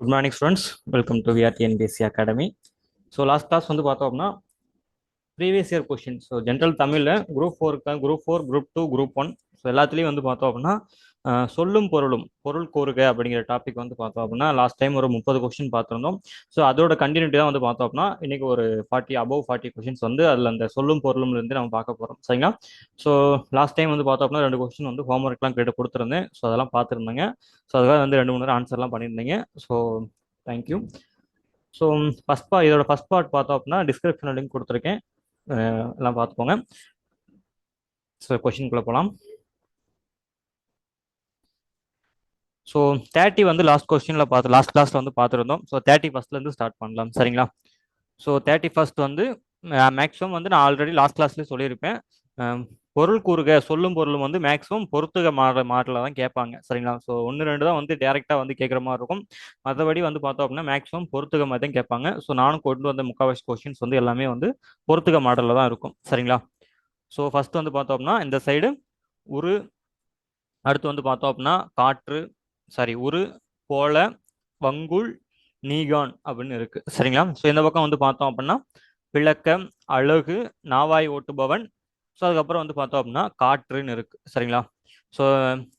Good morning students, welcome to VRTNPSC academy. So last class வந்து பார்த்தோம் அப்படின்னா previous year question. So general தமிழில் group four group two group one so எல்லாத்துலேயும் வந்து பார்த்தோம் அப்படின்னா சொல்லும் பொருளும் பொருள் கூறுக அப்படிங்கிற டாபிக் வந்து பார்த்தோம் அப்படின்னா லாஸ்ட் டைம் ஒரு 30 கொஸ்டின் பார்த்துருந்தோம். ஸோ அதோட கண்டினியூட்டி தான் வந்து பார்த்தோம் அப்படின்னா இன்னைக்கு ஒரு 40 கொஷின்ஸ் வந்து அதில் அந்த சொல்லும் பொருளும் இருந்து நம்ம பார்க்க போகிறோம். சரிங்களா? ஸோ லாஸ்ட் டைம் வந்து பார்த்தோம் அப்படின்னா 2 கொஸ்டின் வந்து ஹோம்ஒர்க்லாம் கேட்டு கொடுத்துருந்தேன். ஸோ அதெல்லாம் பார்த்துருந்தேங்க. ஸோ அதுக்காக வந்து 2-3 நேரம் ஆன்சர்லாம் பண்ணியிருந்தீங்க. So thank you. ஸோ இதோட ஃபர்ஸ்ட் பார்ட் பார்த்தோம் அப்படின்னா டிஸ்கிரிப்ஷனில் லிங்க் கொடுத்துருக்கேன், எல்லாம் பார்த்துக்கோங்க. ஸோ கொஷின்குள்ளே போகலாம். ஸோ 30 வந்து லாஸ்ட் கிளாஸ்ல வந்து பார்த்துருந்தோம். ஸோ 31 ஸ்டார்ட் பண்ணலாம். சரிங்களா? ஸோ 31 வந்து மேக்ஸிமம் வந்து நான் ஆல்ரெடி லாஸ்ட் கிளாஸ்லேயே சொல்லியிருப்பேன். பொருள் கூறுக சொல்லும் பொருளும் வந்து மேக்ஸிமம் பொறுத்துக மாடலில் தான் கேட்பாங்க. சரிங்களா? ஸோ 1-2 தான் வந்து டேரெக்டாக வந்து கேட்குற மாதிரி இருக்கும். மற்றபடி வந்து பார்த்தோம் அப்படின்னா மேக்ஸிமம் பொறுத்துக மாதிரி தான் கேட்பாங்க. ஸோ நானும் கொண்டு வந்த முக்கால்வாசி கொஸ்டின்ஸ் வந்து எல்லாமே வந்து பொறுத்துக மாடலில் தான் இருக்கும். சரிங்களா? ஸோ ஃபர்ஸ்ட் வந்து பார்த்தோம் அப்படின்னா இந்த சைடு உரு, அடுத்து வந்து பார்த்தோம் அப்படின்னா உரு, போல, வங்குள், நீகான் அப்படின்னு இருக்கு. சரிங்களா? ஸோ இந்த பக்கம் வந்து பார்த்தோம் அப்படின்னா விளக்க, அழகு, நாவாய் ஓட்டுபவன். ஸோ அதுக்கப்புறம் வந்து பார்த்தோம் அப்படின்னா காற்றுன்னு இருக்கு. சரிங்களா? ஸோ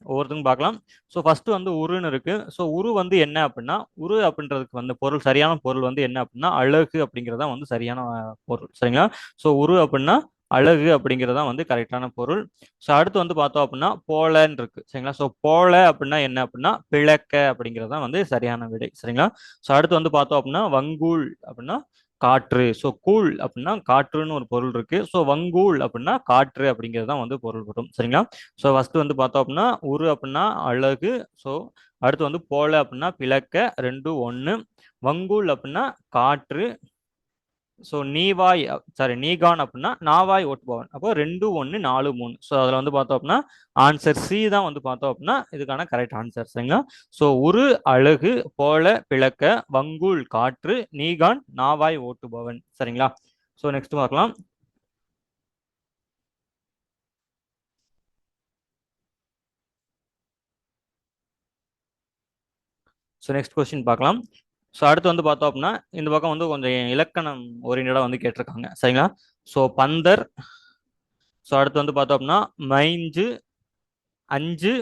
ஒவ்வொருத்தரும் பார்க்கலாம். ஸோ ஃபர்ஸ்ட் வந்து உருன்னு இருக்கு. ஸோ உரு வந்து என்ன அப்படின்னா, உரு அப்படின்றதுக்கு வந்து சரியான பொருள் வந்து என்ன அப்படின்னா அழகு அப்படிங்கிறதா வந்து சரியான பொருள். சரிங்களா? ஸோ உரு அப்படின்னா அழகு அப்படிங்கிறதா வந்து கரெக்டான பொருள். ஸோ அடுத்து வந்து பார்த்தோம் அப்படின்னா போலன்னு இருக்கு. சரிங்களா? ஸோ போல அப்படின்னா என்ன அப்படின்னா பிளக்க அப்படிங்கிறதா வந்து சரியான விடை. சரிங்களா? ஸோ அடுத்து வந்து பார்த்தோம் அப்படின்னா வங்கூல் அப்படின்னா காற்று. ஸோ கூழ் அப்படின்னா காற்றுன்னு ஒரு பொருள் இருக்கு. ஸோ வங்கூல் அப்படின்னா காற்று அப்படிங்கிறது தான் வந்து பொருள் வரும். சரிங்களா? ஸோ ஃபர்ஸ்ட் வந்து பார்த்தோம் அப்படின்னா உரு அப்படின்னா அழகு. ஸோ அடுத்து வந்து போல அப்படின்னா பிளக்க, 2 1. வங்கூல் அப்படின்னா காற்று. ஸோ நீகான் அப்படின்னா நாவாய் ஓட்டுபவன். அப்போ 2 1 4 3. ஸோ அதில் வந்து பார்த்தோம் அப்படின்னா ஆன்சர் சி தான் வந்து பார்த்தோம் அப்படின்னா இதுக்கான கரெக்ட் ஆன்சர். சரிங்களா? ஸோ உரு அழகு, போல பிளக்க, வங்கூல் காற்று, நீகான் நாவாய் ஓட்டுபவன். சரிங்களா? ஸோ நெக்ஸ்ட் பார்க்கலாம். ஸோ நெக்ஸ்ட் கொஸ்டின் பார்க்கலாம். ஸோ அடுத்து வந்து பார்த்தோம் அப்படின்னா இந்த பக்கம் வந்து கொஞ்சம் இலக்கணம் ஓரியன்டாக வந்து கேட்டிருக்காங்க. சரிங்களா? ஸோ பந்தர். ஸோ அடுத்து வந்து பார்த்தோம் அப்படின்னா மைஞ்சு, அஞ்சு,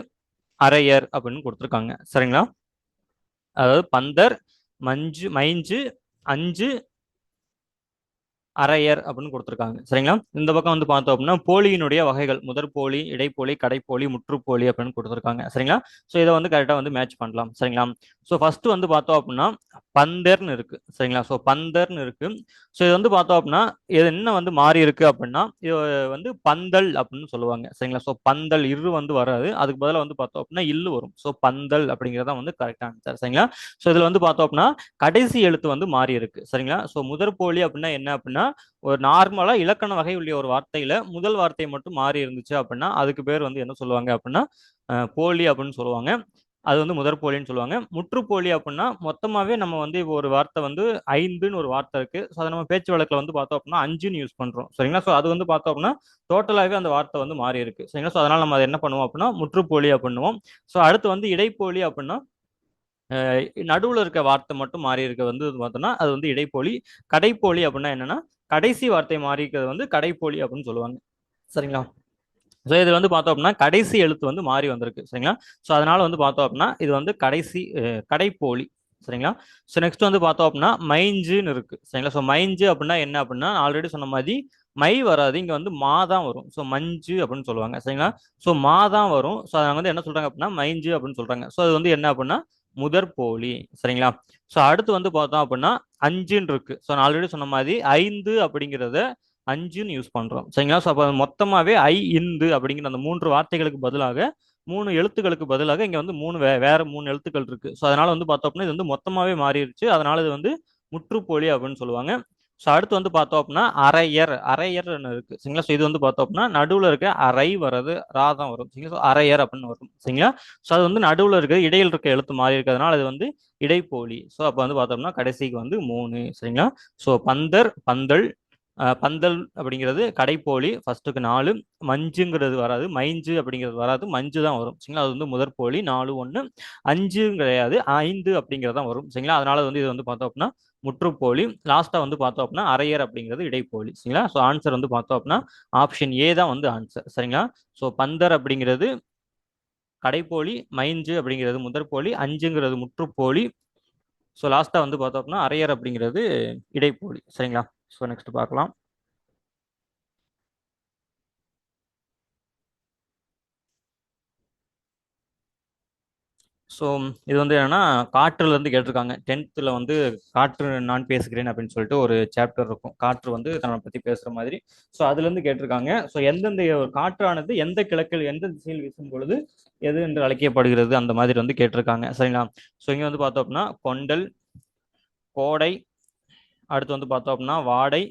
அரையர் அப்படின்னு கொடுத்துருக்காங்க. சரிங்களா? அதாவது பந்தர், மைஞ்சு, அஞ்சு, அரையர் அப்படின்னு கொடுத்துருக்காங்க. சரிங்களா? இந்த பக்கம் வந்து பார்த்தோம் அப்படின்னா போலியினுடைய வகைகள் முதற் போலி, இடைப்போலி, கடைப்போலி, முற்றுப்போலி அப்படின்னு கொடுத்துருக்காங்க. சரிங்களா? ஸோ இதை வந்து கரெக்டாக வந்து மேட்ச் பண்ணலாம். சரிங்களா? ஸோ ஃபர்ஸ்ட் வந்து பார்த்தோம் அப்படின்னா பந்தர்னு இருக்கு. சரிங்களா? ஸோ பந்தர்னு இருக்கு. ஸோ இது வந்து பார்த்தோம் அப்படின்னா இது என்ன வந்து மாறி இருக்கு அப்படின்னா இது வந்து பந்தல் அப்படின்னு சொல்லுவாங்க. சரிங்களா? ஸோ பந்தல் இரு வந்து வராது, அதுக்கு பதிலாக வந்து பார்த்தோம் அப்படின்னா இல்லு வரும். ஸோ பந்தல் அப்படிங்கிறதா வந்து கரெக்டாக ஆன்சர். சரிங்களா? ஸோ இதில் வந்து பார்த்தோம் அப்படின்னா கடைசி எழுத்து வந்து மாறி இருக்கு. சரிங்களா? ஸோ முதற் போலி அப்படின்னா என்ன அப்படின்னா ஒரு நார்மலா இலக்கண வகை உள்ள ஒரு வார்த்தையில முதல் வார்த்தை மட்டும் மாறி இருந்துச்சு அப்படின்னா அதுக்கு பேர் வந்து என்ன சொல்லுவாங்க அப்படின்னா போலி அப்படின்னு சொல்லுவாங்க. அது வந்து முதற் போலின்னு சொல்லுவாங்க. முற்றுப்போலி அப்படின்னா மொத்தமாவே நம்ம வந்து இப்போ ஒரு வார்த்தை வந்து ஐந்துன்னு ஒரு வார்த்தை இருக்கு. ஸோ அதை நம்ம பேச்சு வழக்கில் வந்து பார்த்தோம் அப்படின்னா அஞ்சுன்னு யூஸ் பண்றோம். சரிங்களா? ஸோ அது வந்து பார்த்தோம் அப்படின்னா டோட்டலாகவே அந்த வார்த்தை வந்து மாறி இருக்கு. சரிங்களா? ஸோ அதனால நம்ம அதை என்ன பண்ணுவோம் அப்படின்னா முற்றுப்போலி பண்ணுவோம். ஸோ அடுத்து வந்து இடைப்போலி அப்படின்னா நடுவுல இருக்க வார்த்தை மட்டும் மாறி இருக்க வந்து பார்த்தோம்னா அது வந்து இடைப்போலி. கடைப்போலி அப்படின்னா என்னன்னா கடைசி வார்த்தை மாறி இருக்கிறது வந்து கடைப்போலி அப்படின்னு சொல்லுவாங்க. சரிங்களா? ஸோ இது வந்து பார்த்தோம் அப்படின்னா கடைசி எழுத்து வந்து மாறி வந்திருக்கு. சரிங்களா? ஸோ அதனால வந்து பார்த்தோம் அப்படின்னா இது வந்து கடைப்போலி. சரிங்களா? ஸோ நெக்ஸ்ட் வந்து பார்த்தோம் அப்படின்னா மைஞ்சுன்னு இருக்கு. சரிங்களா? ஸோ மைஞ்சு அப்படின்னா என்ன அப்படின்னா ஆல்ரெடி சொன்ன மாதிரி மை வராது, இங்க வந்து மா தான் வரும். ஸோ மஞ்சு அப்படின்னு சொல்லுவாங்க. சரிங்களா? ஸோ மா தான் வரும். ஸோ அதை வந்து என்ன சொல்றாங்க அப்படின்னா மைஞ்சு அப்படின்னு சொல்றாங்க. ஸோ அது வந்து என்ன அப்படின்னா முதற் போலி. சரிங்களா? ஸோ அடுத்து வந்து பார்த்தோம் அப்படின்னா அஞ்சுன்னு இருக்கு. ஸோ நான் ஆல்ரெடி சொன்ன மாதிரி ஐந்து அப்படிங்கிறத அஞ்சுன்னு யூஸ் பண்றோம். சரிங்களா? ஸோ அப்போ மொத்தமாவே இந்து அப்படிங்கிற அந்த 3 வார்த்தைகளுக்கு பதிலாக 3 எழுத்துக்களுக்கு பதிலாக இங்க வந்து வேற 3 எழுத்துக்கள் இருக்கு. ஸோ அதனால வந்து பார்த்தோம் அப்படின்னா இது வந்து மொத்தமாவே மாறிடுச்சு. அதனால இது வந்து முற்றுப்போலி அப்படின்னு சொல்லுவாங்க. ஸோ அடுத்து வந்து பார்த்தோம் அப்படின்னா அரையர்னு இருக்கு. சரிங்களா? ஸோ இது வந்து பார்த்தோம் அப்படின்னா நடுவில் இருக்க அரை வர்றது ராதம் வரும். சரிங்களா? ஸோ அரையர் அப்படின்னு வரும். சரிங்களா? ஸோ அது வந்து நடுவில் இருக்க இடையில் இருக்க எழுத்து மாறி இருக்கிறதுனால அது வந்து இடைப்போலி. ஸோ அப்போ வந்து பார்த்தோம்னா கடைசிக்கு வந்து 3. சரிங்களா? ஸோ பந்தர், பந்தல், பந்தல் அப்படிங்கிறது கடைப்போலி ஃபர்ஸ்ட்டுக்கு 4, மஞ்சுங்கிறது வராது, மைஞ்சு அப்படிங்கிறது வராது, மஞ்சு தான் வரும் சரிங்களா. அது வந்து முதற்போலி 4 1, 5 கிடையாது, 5 அப்படிங்கிறது தான் வரும் சரிங்களா. அதனால வந்து இது வந்து பார்த்தோம் அப்படின்னா முற்றுப்போலி. லாஸ்ட்டாக வந்து பார்த்தோம் அப்படின்னா அரையர் அப்படிங்கிறது இடைப்போலி சரிங்களா. ஸோ ஆன்சர் வந்து பார்த்தோம் அப்படின்னா ஆப்ஷன் ஏ தான் வந்து ஆன்சர் சரிங்களா. ஸோ பந்தர் அப்படிங்கிறது கடைப்போலி, மைஞ்சு அப்படிங்கிறது முதற்போலி, அஞ்சுங்கிறது முற்றுப்போலி. ஸோ லாஸ்ட்டாக வந்து பார்த்தோம் அப்படின்னா அரையர் அப்படிங்கிறது இடைப்போலி சரிங்களா. ஸோ நெக்ஸ்ட் பார்க்கலாம். ஸோ இது வந்து என்னன்னா காற்றுல இருந்து கேட்டிருக்காங்க. 10th வந்து காற்று நான் பேசுகிறேன் அப்படின்னு சொல்லிட்டு ஒரு சாப்டர் இருக்கும். காற்று வந்து தன்னை பத்தி பேசுற மாதிரி. ஸோ அதுல இருந்து கேட்டிருக்காங்க. ஸோ எந்தெந்த ஒரு காற்றானது எந்த கிழக்கில் எந்த திசையில் வீசும் பொழுது எது என்று அழைக்கப்படுகிறது அந்த மாதிரி வந்து கேட்டிருக்காங்க சரிங்களா. ஸோ இங்க வந்து பார்த்தோம் அப்படின்னா கொண்டல், கோடை, அடுத்து வந்து பார்த்தோம் அப்படின்னா வாடை,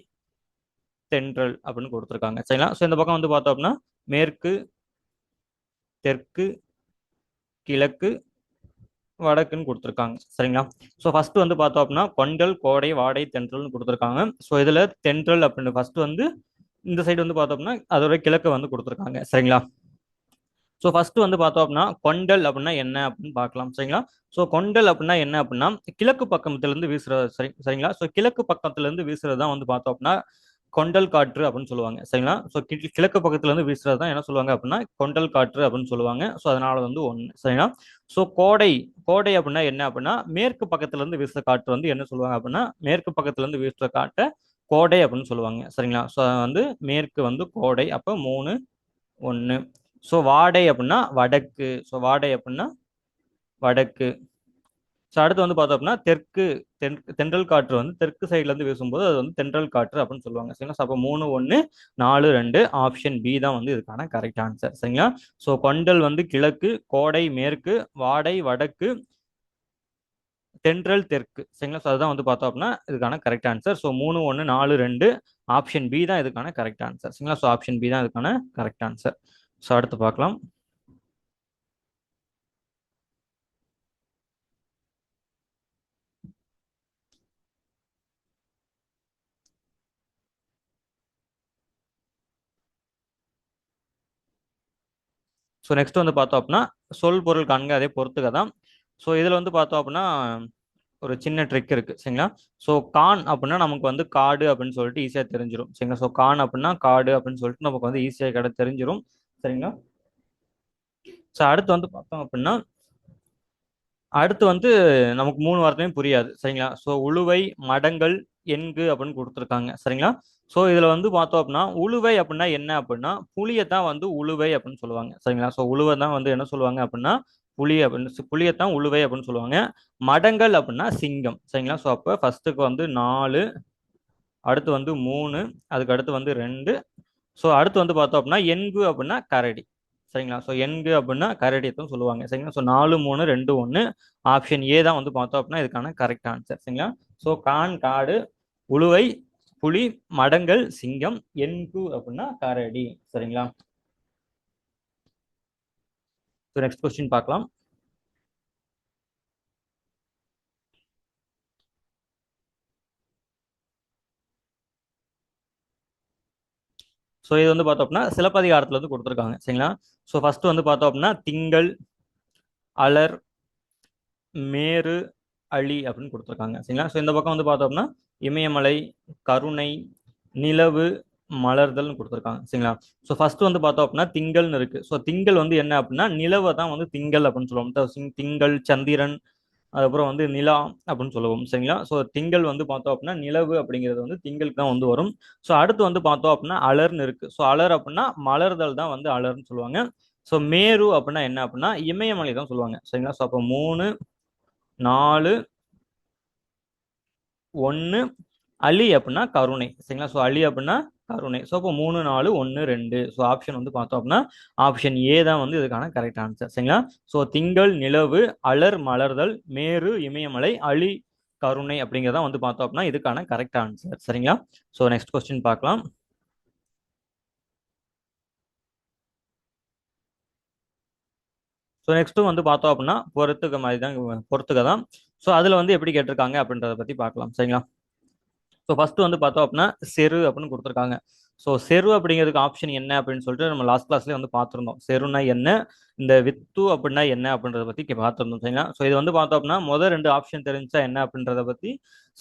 தென்றல் அப்படின்னு கொடுத்துருக்காங்க சரிங்களா. ஸோ இந்த பக்கம் வந்து பார்த்தோம் அப்படின்னா மேற்கு, தெற்கு, கிழக்கு, வடக்குன்னு கொடுத்துருக்காங்க சரிங்களா. ஸோ ஃபர்ஸ்ட் வந்து பார்த்தோம் அப்படின்னா கொண்டல், கோடை, வாடை, தென்றல்னு கொடுத்துருக்காங்க. ஸோ இதுல தென்றல் அப்படின்னு ஃபர்ஸ்ட் வந்து இந்த சைடு வந்து பார்த்தோம் அப்படின்னா அதோட கிழக்கு வந்து கொடுத்துருக்காங்க சரிங்களா. ஸோ ஃபர்ஸ்ட் வந்து பார்த்தோம் அப்படின்னா கொண்டல் அப்படின்னா என்ன அப்படின்னு பார்க்கலாம் சரிங்களா. ஸோ கொண்டல் அப்படின்னா என்ன அப்படின்னா கிழக்கு பக்கத்துல இருந்து வீசுறது சரிங்களா. ஸோ கிழக்கு பக்கத்துல இருந்து வீசுறது தான் வந்து பார்த்தோம் அப்படின்னா கொண்டல் காற்று அப்படின்னு சொல்லுவாங்க சரிங்களா. ஸோ கிழக்கு பக்கத்துல இருந்து வீசுறது தான் என்ன சொல்லுவாங்க அப்படின்னா கொண்டல் காற்று அப்படின்னு சொல்லுவாங்க. ஸோ அதனால வந்து ஒன்று சரிங்களா. ஸோ கோடை, கோடை அப்படின்னா என்ன அப்படின்னா மேற்கு பக்கத்துல இருந்து வீசுற காற்று வந்து என்ன சொல்லுவாங்க அப்படின்னா மேற்கு பக்கத்துல இருந்து வீசுற காற்றை கோடை அப்படின்னு சொல்லுவாங்க சரிங்களா. ஸோ வந்து மேற்கு வந்து கோடை, அப்போ 3 1. ஸோ வாடை அப்படின்னா வடக்கு, ஸோ வாடை அப்படின்னா வடக்கு. ஸோ அடுத்து வந்து பார்த்தோம் அப்படின்னா தெற்கு, தென்றல் காற்று வந்து தெற்கு சைட்ல இருந்து வீசும்போது அது வந்து தென்றல் காற்று அப்படின்னு சொல்லுவாங்க சரிங்களா. ஸோ அப்போ 3 1 4 2 ஆப்ஷன் பி தான் வந்து இதுக்கான கரெக்ட் ஆன்சர் சரிங்களா. ஸோ கொண்டல் வந்து கிழக்கு, கோடை மேற்கு, வாடை வடக்கு, தென்றல் தெற்கு சரிங்களா. ஸோ அதுதான் வந்து பார்த்தோம் அப்படின்னா இதுக்கான correct answer. So 3 1 4 2 option B தான் இதுக்கான கரெக்ட் ஆன்சர் சரிங்களா. ஸோ ஆப்ஷன் பி தான் இதுக்கான கரெக்ட் ஆன்சர். ஸோ அடுத்து பார்க்கலாம். ஸோ நெக்ஸ்ட் வந்து பார்த்தோம் அப்படின்னா சொல் பொருள் காண்க அதே பொறுத்துக்க தான். ஸோ இதில் வந்து பார்த்தோம் அப்படின்னா ஒரு சின்ன ட்ரிக் இருக்கு சரிங்களா. ஸோ கான் அப்படின்னா நமக்கு வந்து காடு அப்படின்னு சொல்லிட்டு ஈஸியாக தெரிஞ்சிடும் சரிங்களா. ஸோ கான் அப்படின்னா காடு அப்படின்னு சொல்லிட்டு நமக்கு வந்து ஈஸியாக தெரிஞ்சிடும் சரிங்களா. ஸோ அடுத்து வந்து பார்த்தோம் அப்படின்னா அடுத்து வந்து நமக்கு 3 வார்த்தையும் புரியாது சரிங்களா. ஸோ உழுவை, மடங்கள், எண்கு அப்படின்னு கொடுத்துருக்காங்க சரிங்களா. ஸோ இதுல வந்து பார்த்தோம் அப்படின்னா உழுவை அப்படின்னா என்ன அப்படின்னா புளியை தான் வந்து உழுவை அப்படின்னு சொல்லுவாங்க சரிங்களா. ஸோ உழுவை தான் வந்து என்ன சொல்லுவாங்க அப்படின்னா புலி அப்படின்னு புளியத்தான் உழுவை அப்படின்னு சொல்லுவாங்க. மடங்கள் அப்படின்னா சிங்கம் சரிங்களா. ஸோ அப்போ ஃபர்ஸ்ட்டுக்கு வந்து 4, அடுத்து வந்து 3, அதுக்கு அடுத்து வந்து 2. ஸோ அடுத்து வந்து பார்த்தோம் அப்படின்னா எண்கு அப்படின்னா கரடி சரிங்களா. ஸோ எண்கு அப்படின்னா கரடியத்தான் சொல்லுவாங்க சரிங்களா. ஸோ 4 3 2 1 ஆப்ஷன் ஏ தான் வந்து பார்த்தோம் அப்படின்னா இதுக்கான கரெக்ட் ஆன்சர் சரிங்களா. ஸோ கான் காடு, உழுவை புலி, மடங்கள் சிங்கம், எண்கு அப்படின்னா கரடி சரிங்களா. ஸோ நெக்ஸ்ட் கொஸ்டின் பார்க்கலாம். ஸோ இது வந்து பார்த்தோம் அப்படின்னா சிலப்பதிகாரத்துல வந்து கொடுத்துருக்காங்க சரிங்களா. ஸோ ஃபர்ஸ்ட் வந்து பார்த்தோம் அப்படின்னா திங்கள், அலர், மேரு, அழி அப்படின்னு கொடுத்துருக்காங்க சரிங்களா. ஸோ இந்த பக்கம் வந்து பார்த்தோம்னா இமயமலை, கருணை, நிலவு, மலர்தல்னு கொடுத்துருக்காங்க சரிங்களா. ஸோ ஃபர்ஸ்ட் வந்து பார்த்தோம் அப்படின்னா திங்கள்னு இருக்கு. ஸோ திங்கள் வந்து என்ன அப்படின்னா நிலவை தான் வந்து திங்கள் அப்படின்னு சொல்லுவோம். திங்கள், சந்திரன், அதுக்கப்புறம் வந்து நிலா அப்படின்னு சொல்லுவோம் சரிங்களா. ஸோ திங்கள் வந்து பார்த்தோம் அப்படின்னா நிலவு அப்படிங்கிறது வந்து திங்களுக்கு தான் வந்து வரும். ஸோ அடுத்து வந்து பார்த்தோம் அப்படின்னா அலர்னு இருக்கு. ஸோ அலர் அப்படின்னா மலர்தல் தான் வந்து அலர்னு சொல்லுவாங்க. ஸோ மேரு அப்படின்னா என்ன அப்படின்னா இமயமலை தான் சொல்லுவாங்க சரிங்களா. ஸோ அப்போ 3 4 1 அலி அப்படின்னா கருணை சரிங்களா. ஸோ அலி அப்படின்னா கருணை. ஸோ அப்போ 3 4 1 2. ஸோ ஆப்ஷன் வந்து பார்த்தோம் அப்படின்னா ஆப்ஷன் ஏ தான் வந்து இதுக்கான கரெக்ட் ஆன்சர் சரிங்களா. ஸோ திங்கள், நிலவு, அலர் மலர்தல், மேரு இமயமலை, அலி கருணை அப்படிங்கிறத வந்து பார்த்தோம் அப்படின்னா இதுக்கான கரெக்ட் ஆன்சர் சரிங்களா. ஸோ நெக்ஸ்ட் கொஸ்டின் பார்க்கலாம். ஸோ நெக்ஸ்ட்டும் வந்து பார்த்தோம் அப்படின்னா பொறுத்துக்க மாதிரி தான் பொறுத்துக்க தான். ஸோ அதில் வந்து எப்படி கேட்டிருக்காங்க அப்படின்றத பற்றி பார்க்கலாம் சரிங்களா. ஸோ ஃபர்ஸ்ட் வந்து பார்த்தோம் அப்படின்னா செரு அப்படின்னு கொடுத்துருக்காங்க. ஸோ செரு அப்படிங்கிறதுக்கு ஆப்ஷன் என்ன அப்படின்னு சொல்லிட்டு நம்ம லாஸ்ட் கிளாஸ்லேயே வந்து பார்த்துருந்தோம். செருனா என்ன, இந்த வித்து அப்படின்னா என்ன அப்படின்றத பற்றி பார்த்துருந்தோம். சரிங்களா? ஸோ இது வந்து பார்த்தோம் அப்படின்னா முதல் ரெண்டு ஆப்ஷன் தெரிஞ்சா என்ன அப்படின்றத பற்றி,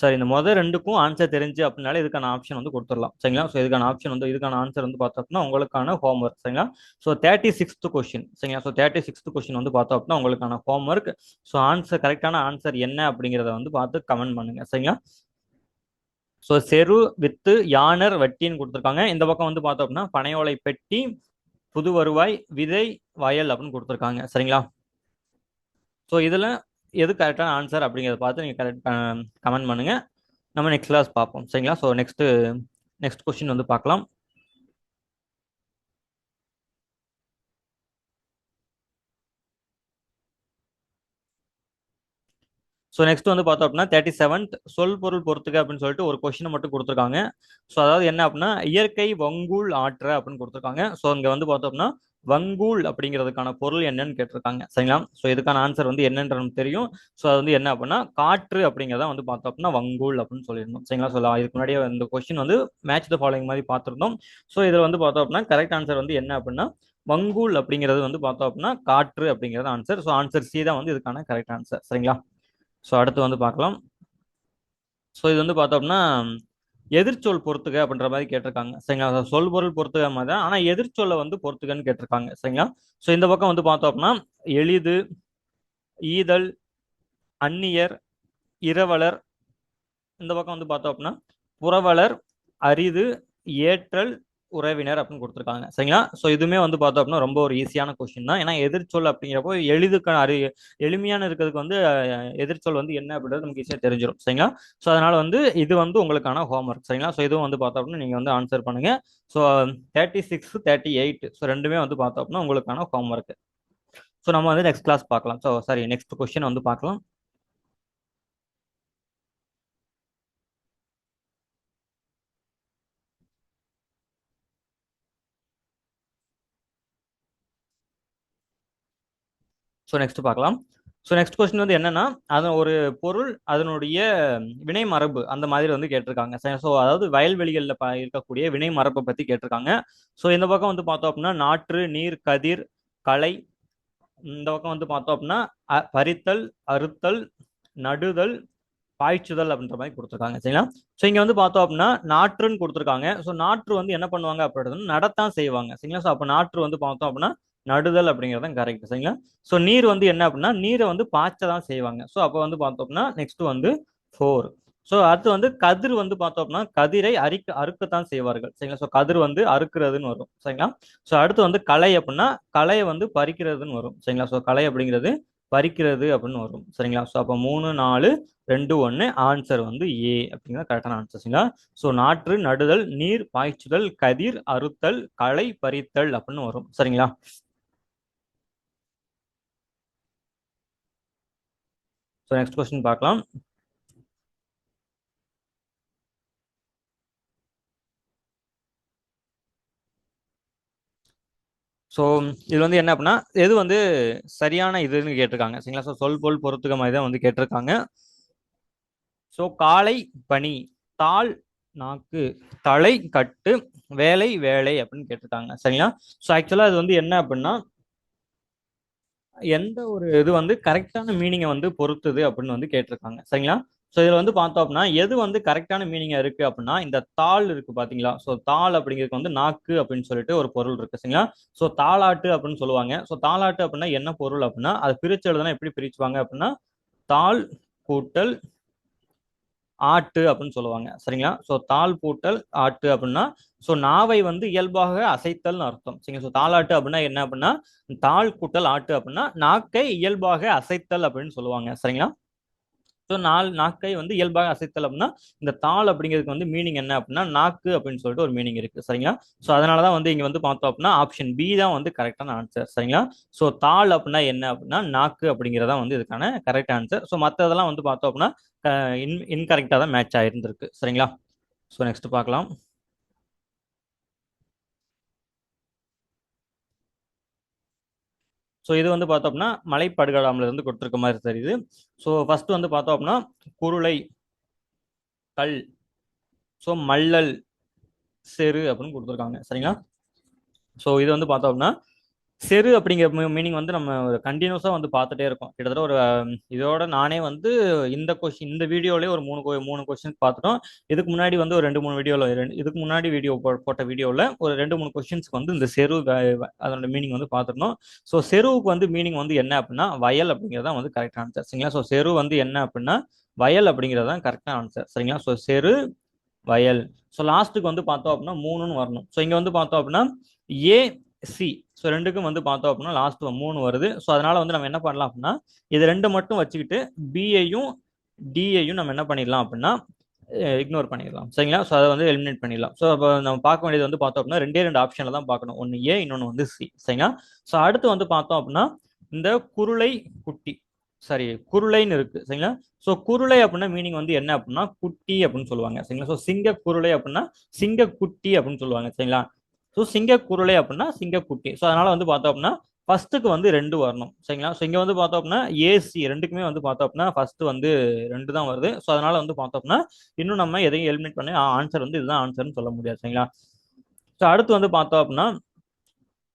சரி இந்த முதல் ரெண்டுக்கும் ஆன்சர் தெரிஞ்சு அப்படின்னாலே இதுக்கான ஆப்ஷன் வந்து கொடுத்துடலாம். சரிங்களா? ஸோ இதுக்கான ஆப்ஷன் வந்து இதுக்கான ஆன்சர் வந்து பார்த்தோம் அப்படின்னா உங்களுக்கான ஹோம்ஒர்க். சரிங்களா? So 36th question. சரிங்களா? ஸோ 36th கொஸ்டின் வந்து பார்த்தோம் அப்படின்னா உங்களுக்கான ஹோம்ஒர்க். ஸோ ஆன்சர் கரெக்டான ஆன்சர் என்ன அப்படிங்கிறத வந்து பார்த்து கமெண்ட் பண்ணுங்க. சரிங்களா? ஸோ செரு வித்து யானர் வட்டின்னு கொடுத்துருக்காங்க. இந்த பக்கம் வந்து பார்த்தோம் அப்படின்னா பனையோலை பெட்டி, புது வருவாய், விதை, வயல் அப்படின்னு கொடுத்துருக்காங்க. சரிங்களா? ஸோ இதில் எது கரெக்டான ஆன்சர் அப்படிங்கிறத பார்த்து நீங்கள் கரெக்ட் கமெண்ட் பண்ணுங்க. நம்ம நெக்ஸ்ட் கிளாஸ் பார்ப்போம். சரிங்களா? ஸோ நெக்ஸ்ட் கொஸ்டின் வந்து பார்க்கலாம். ஸோ நெக்ஸ்ட் வந்து பார்த்தோம் அப்படின்னா 37th சொல் பொருள் பொறுத்துக்க அப்படின்னு சொல்லிட்டு ஒரு கொஸ்டினை மட்டும் கொடுத்துருக்காங்க. ஸோ அதாவது என்ன அப்படின்னா இயற்கை வங்கூல் ஆற்ற அப்படின்னு கொடுத்துருக்காங்க. ஸோ இங்கே வந்து பார்த்தோம் அப்படின்னா வங்கூல் அப்படிங்கிறதுக்கான பொருள் என்னன்னு கேட்டிருக்காங்க. சரிங்களா? ஸோ இதுக்கான ஆன்சர் வந்து என்னன்றது நமக்கு தெரியும். ஸோ அது வந்து என்ன அப்படின்னா காற்று அப்படிங்கிறத வந்து பார்த்தோம் அப்படின்னா வங்கூல் அப்படின்னு சொல்லியிருந்தோம். சரிங்களா? ஸோ இதுக்கு முன்னாடியே இந்த கொஸ்டின் வந்து மேட்ச் த ஃபாலோயிங் மாதிரி பார்த்துருந்தோம். ஸோ இதில் வந்து பார்த்தோம் அப்படின்னா கரெக்ட் ஆன்சர் வந்து என்ன அப்படின்னா வங்கூல் அப்படிங்கிறது வந்து பார்த்தோம் அப்படின்னா காற்று அப்படிங்கிறது ஆன்சர். ஸோ ஆன்சர் சி தான் வந்து இதுக்கான கரெக்ட் ஆன்சர். சரிங்களா? ஸோ அடுத்து வந்து பார்க்கலாம். ஸோ இது வந்து பார்த்தோம்னா எதிர்ச்சொல் பொறுத்துக அப்படின்ற மாதிரி கேட்டிருக்காங்க. சரிங்களா? சொல் பொருள் பொறுத்துக மாதிரி தான், ஆனால் எதிர்ச்சொல்லை வந்து பொறுத்துகன்னு கேட்டிருக்காங்க. சரிங்களா? ஸோ இந்த பக்கம் வந்து பார்த்தோம் அப்படின்னா எளிது, ஈதல், அந்நியர், இரவலர். இந்த பக்கம் வந்து பார்த்தோம் அப்படின்னா புரவலர், அரிது, ஏற்றல், உறவினர் அப்படின்னு கொடுத்துருக்காங்க. சரிங்களா? ஸோ இதுவுமே வந்து பார்த்தோம் அப்படின்னா ரொம்ப ஒரு ஈஸியான கொஸ்டின் தான். ஏன்னா எதிர்ச்சொல் அப்படிங்கிறப்போ எளிமையான இருக்கிறதுக்கு வந்து எதிர்ச்சொல் வந்து என்ன அப்படின்றது நமக்கு ஈஸியாக தெரிஞ்சிடும். சரிங்களா? ஸோ அதனால வந்து இது வந்து உங்களுக்கான ஹோம்ஒர்க். சரிங்களா? ஸோ இதுவும் வந்து பார்த்தோம் அப்படின்னா நீங்கள் வந்து ஆன்சர் பண்ணுங்க. ஸோ 36 38 ஸோ ரெண்டுமே வந்து பார்த்தோம் அப்படின்னா உங்களுக்கான ஹோம்ஒர்க். ஸோ நம்ம வந்து நெக்ஸ்ட் கிளாஸ் பார்க்கலாம். ஸோ சாரி நெக்ஸ்ட் கொஸ்டின் வந்து பார்க்கலாம். ஸோ நெக்ஸ்ட் பார்க்கலாம். ஸோ நெக்ஸ்ட் கொஸ்டின் வந்து என்னன்னா அதன் ஒரு பொருள் அதனுடைய வினை மரபு அந்த மாதிரி வந்து கேட்டிருக்காங்க. ஸோ அதாவது வயல்வெளிகளில் இருக்கக்கூடிய வினை மரபை பற்றி கேட்டிருக்காங்க. ஸோ இந்த பக்கம் வந்து பார்த்தோம் அப்படின்னா நாற்று, நீர், கதிர், களை. இந்த பக்கம் வந்து பார்த்தோம் அப்படின்னா பறித்தல், அறுத்தல், நடுதல், பாய்ச்சுதல் அப்படின்ற மாதிரி கொடுத்துருக்காங்க. சரிங்களா? ஸோ இங்க வந்து பார்த்தோம் அப்படின்னா நாற்றுன்னு கொடுத்துருக்காங்க. ஸோ நாற்று வந்து என்ன பண்ணுவாங்க அப்படின்றது நடத்தான் செய்வாங்க. சரிங்களா? ஸோ அப்போ நாற்று வந்து பார்த்தோம் அப்படின்னா நடுதல் அப்படிங்கிறது தான் கரெக்ட். சரிங்களா? ஸோ நீர் வந்து என்ன அப்படின்னா நீரை வந்து பாய்ச்ச தான் செய்வாங்க. ஸோ அப்போ வந்து பார்த்தோம் அப்படின்னா நெக்ஸ்ட் வந்து 4. ஸோ அடுத்து வந்து கதிர் வந்து பார்த்தோம் அப்படின்னா கதிரை அறுக்கத்தான் செய்வார்கள். சரிங்களா? ஸோ கதிர் வந்து அறுக்கிறதுன்னு வரும். சரிங்களா? ஸோ அடுத்து வந்து களை அப்படின்னா களையை வந்து பறிக்கிறதுன்னு வரும். சரிங்களா? ஸோ களை அப்படிங்கிறது பறிக்கிறது அப்படின்னு வரும். சரிங்களா? ஸோ அப்போ 3 4 2 1 ஆன்சர் வந்து ஏ அப்படிங்கிறது கரெக்டான ஆன்சர். சரிங்களா? ஸோ நாற்று, நடுதல், நீர் பாய்ச்சுதல், கதிர் அறுத்தல், களை பறித்தல் அப்படின்னு வரும். சரிங்களா? ஸோ நெக்ஸ்ட் கொஸ்டின் பார்க்கலாம். ஸோ இது வந்து என்ன அப்படின்னா எது வந்து சரியான இதுன்னு கேட்டிருக்காங்க. சரிங்களா? ஸோ சொல் பொருள் பொறுத்துக்க மாதிரி தான் வந்து கேட்டிருக்காங்க. ஸோ காலை பனி, தாள் நாக்கு, தலை கட்டு, வேலை வேலை அப்படின்னு கேட்டிருக்காங்க. சரிங்களா? ஸோ ஆக்சுவலா இது வந்து என்ன அப்படின்னா எந்த ஒரு இது வந்து கரெக்டான மீனிங்கை வந்து பொறுத்துது அப்படின்னு வந்து கேட்டிருக்காங்க. சரிங்களா? ஸோ இதில் வந்து பார்த்தோம் அப்படின்னா எது வந்து கரெக்டான மீனிங்கா இருக்கு அப்படின்னா இந்த தாள் இருக்கு பாத்தீங்களா? ஸோ தாள் அப்படிங்கிறது வந்து நாக்கு அப்படின்னு சொல்லிட்டு ஒரு பொருள் இருக்கு. சரிங்களா? ஸோ தாளாட்டு அப்படின்னு சொல்லுவாங்க. ஸோ தாளாட்டு அப்படின்னா என்ன பொருள் அப்படின்னா அது பிரிச்சு எழுதுனா எப்படி பிரிச்சுவாங்க அப்படின்னா தாள் கூட்டல் ஆட்டு அப்படின்னு சொல்லுவாங்க. சரிங்களா? ஸோ தாள் பூட்டல் ஆட்டு அப்படின்னா ஸோ நாவை வந்து இயல்பாக அசைத்தல்னு அர்த்தம். சரிங்களா? ஸோ தாளாட்டு அப்படின்னா என்ன அப்படின்னா தாள் கூட்டல் ஆட்டு அப்படின்னா நாக்கை இயல்பாக அசைத்தல் அப்படின்னு சொல்லுவாங்க. சரிங்களா? ஸோ நாக்கை வந்து இயல்பாக அசைத்தல் அப்படின்னா இந்த தாள் அப்படிங்கிறதுக்கு வந்து மீனிங் என்ன அப்படின்னா நாக்கு அப்படின்னு சொல்லிட்டு ஒரு மீனிங் இருக்கு. சரிங்களா? ஸோ அதனாலதான் வந்து இங்க வந்து பார்த்தோம் அப்படின்னா ஆப்ஷன் பி தான் வந்து கரெக்டான ஆன்சர். சரிங்களா? ஸோ தாள் அப்படின்னா என்ன அப்படின்னா நாக்கு அப்படிங்கிறதா வந்து இதுக்கான கரெக்ட் ஆன்சர். ஸோ மற்றதெல்லாம் வந்து பார்த்தோம் அப்படின்னா இன்கரெக்டாக தான் மேட்ச் ஆயிருந்திருக்கு. சரிங்களா? ஸோ நெக்ஸ்ட் பார்க்கலாம். ஸோ இது வந்து பார்த்தோம் அப்படின்னா மலைப்படுகடாமில் இருந்து கொடுத்துருக்க மாதிரி தெரியுது. ஸோ ஃபர்ஸ்ட் வந்து பார்த்தோம் அப்படின்னா குருளை, கல், ஸோ மல்லல் செரு அப்படின்னு கொடுத்துருக்காங்க. சரிங்களா? ஸோ இது வந்து பார்த்தோம் அப்படின்னா செரு அப்படிங்கிற மீனிங் வந்து நம்ம கண்டினியூஸாக வந்து பார்த்துட்டே இருக்கோம். கிட்டத்தட்ட ஒரு இதோட நானே வந்து இந்த வீடியோலேயே ஒரு மூணு கொஸ்டின் பார்த்துட்டோம். இதுக்கு முன்னாடி வந்து ஒரு 2 3 வீடியோவில் இதுக்கு முன்னாடி போட்ட வீடியோவில் ஒரு 2 3 கொஸ்டின்ஸ்க்கு வந்து இந்த செரு அதோட மீனிங் வந்து பார்த்துருந்தோம். ஸோ செருவுக்கு வந்து மீனிங் வந்து என்ன அப்படின்னா வயல் அப்படிங்கிறது தான் வந்து கரெக்ட் ஆன்சர். சரிங்களா? ஸோ செரு வந்து என்ன அப்படின்னா வயல் அப்படிங்கிறது தான் கரெக்டான ஆன்சர். சரிங்களா? ஸோ செரு வயல். ஸோ லாஸ்ட்டுக்கு வந்து பார்த்தோம் அப்படின்னா 3ன்னு வரணும். ஸோ இங்கே வந்து பார்த்தோம் அப்படின்னா ஏ சி. ஸோ ரெண்டுக்கும் வந்து பார்த்தோம் அப்படின்னா லாஸ்ட் 3 வருது. ஸோ அதனால வந்து நம்ம என்ன பண்ணலாம் அப்படின்னா இது ரெண்டு மட்டும் வச்சுக்கிட்டு பிஐயும் டிஐயும் நம்ம என்ன பண்ணிடலாம் அப்படின்னா இக்னோர் பண்ணிடலாம். சரிங்களா? ஸோ அதை வந்து எலிமினேட் பண்ணிடலாம். ஸோ அப்போ நம்ம பார்க்க வேண்டியது வந்து பார்த்தோம் அப்படின்னா 2 ஆப்ஷனில் தான் பார்க்கணும். ஒன்று ஏ, இன்னொன்று வந்து சி. சரிங்களா? ஸோ அடுத்து வந்து பார்த்தோம் அப்படின்னா இந்த குருளை குட்டி, சாரி குருளைன்னு இருக்கு. சரிங்களா? ஸோ குருளை அப்படின்னா மீனிங் வந்து என்ன அப்படின்னா குட்டி அப்படின்னு சொல்லுவாங்க. சரிங்களா? ஸோ சிங்க குருளை அப்படின்னா சிங்க குட்டி அப்படின்னு சொல்லுவாங்க. சரிங்களா? ஸோ சிங்க குருளை அப்படின்னா சிங்க குட்டி. ஸோ அதனால வந்து பார்த்தோம் அப்படின்னா ஃபர்ஸ்ட்டுக்கு வந்து 2 வரணும். சரிங்களா? ஸோ இங்கே வந்து பார்த்தோம் அப்படின்னா ஏசி ரெண்டுக்குமே வந்து பார்த்தோம் அப்படின்னா ஃபர்ஸ்ட் வந்து 2 தான் வருது. ஸோ அதனால வந்து பார்த்தோம் அப்படின்னா இன்னும் நம்ம எதையும் எலிமினேட் பண்ணி ஆன்சர் வந்து இதுதான் ஆன்சர்னு சொல்ல முடியாது. சரிங்களா? ஸோ அடுத்து வந்து பார்த்தோம் அப்படின்னா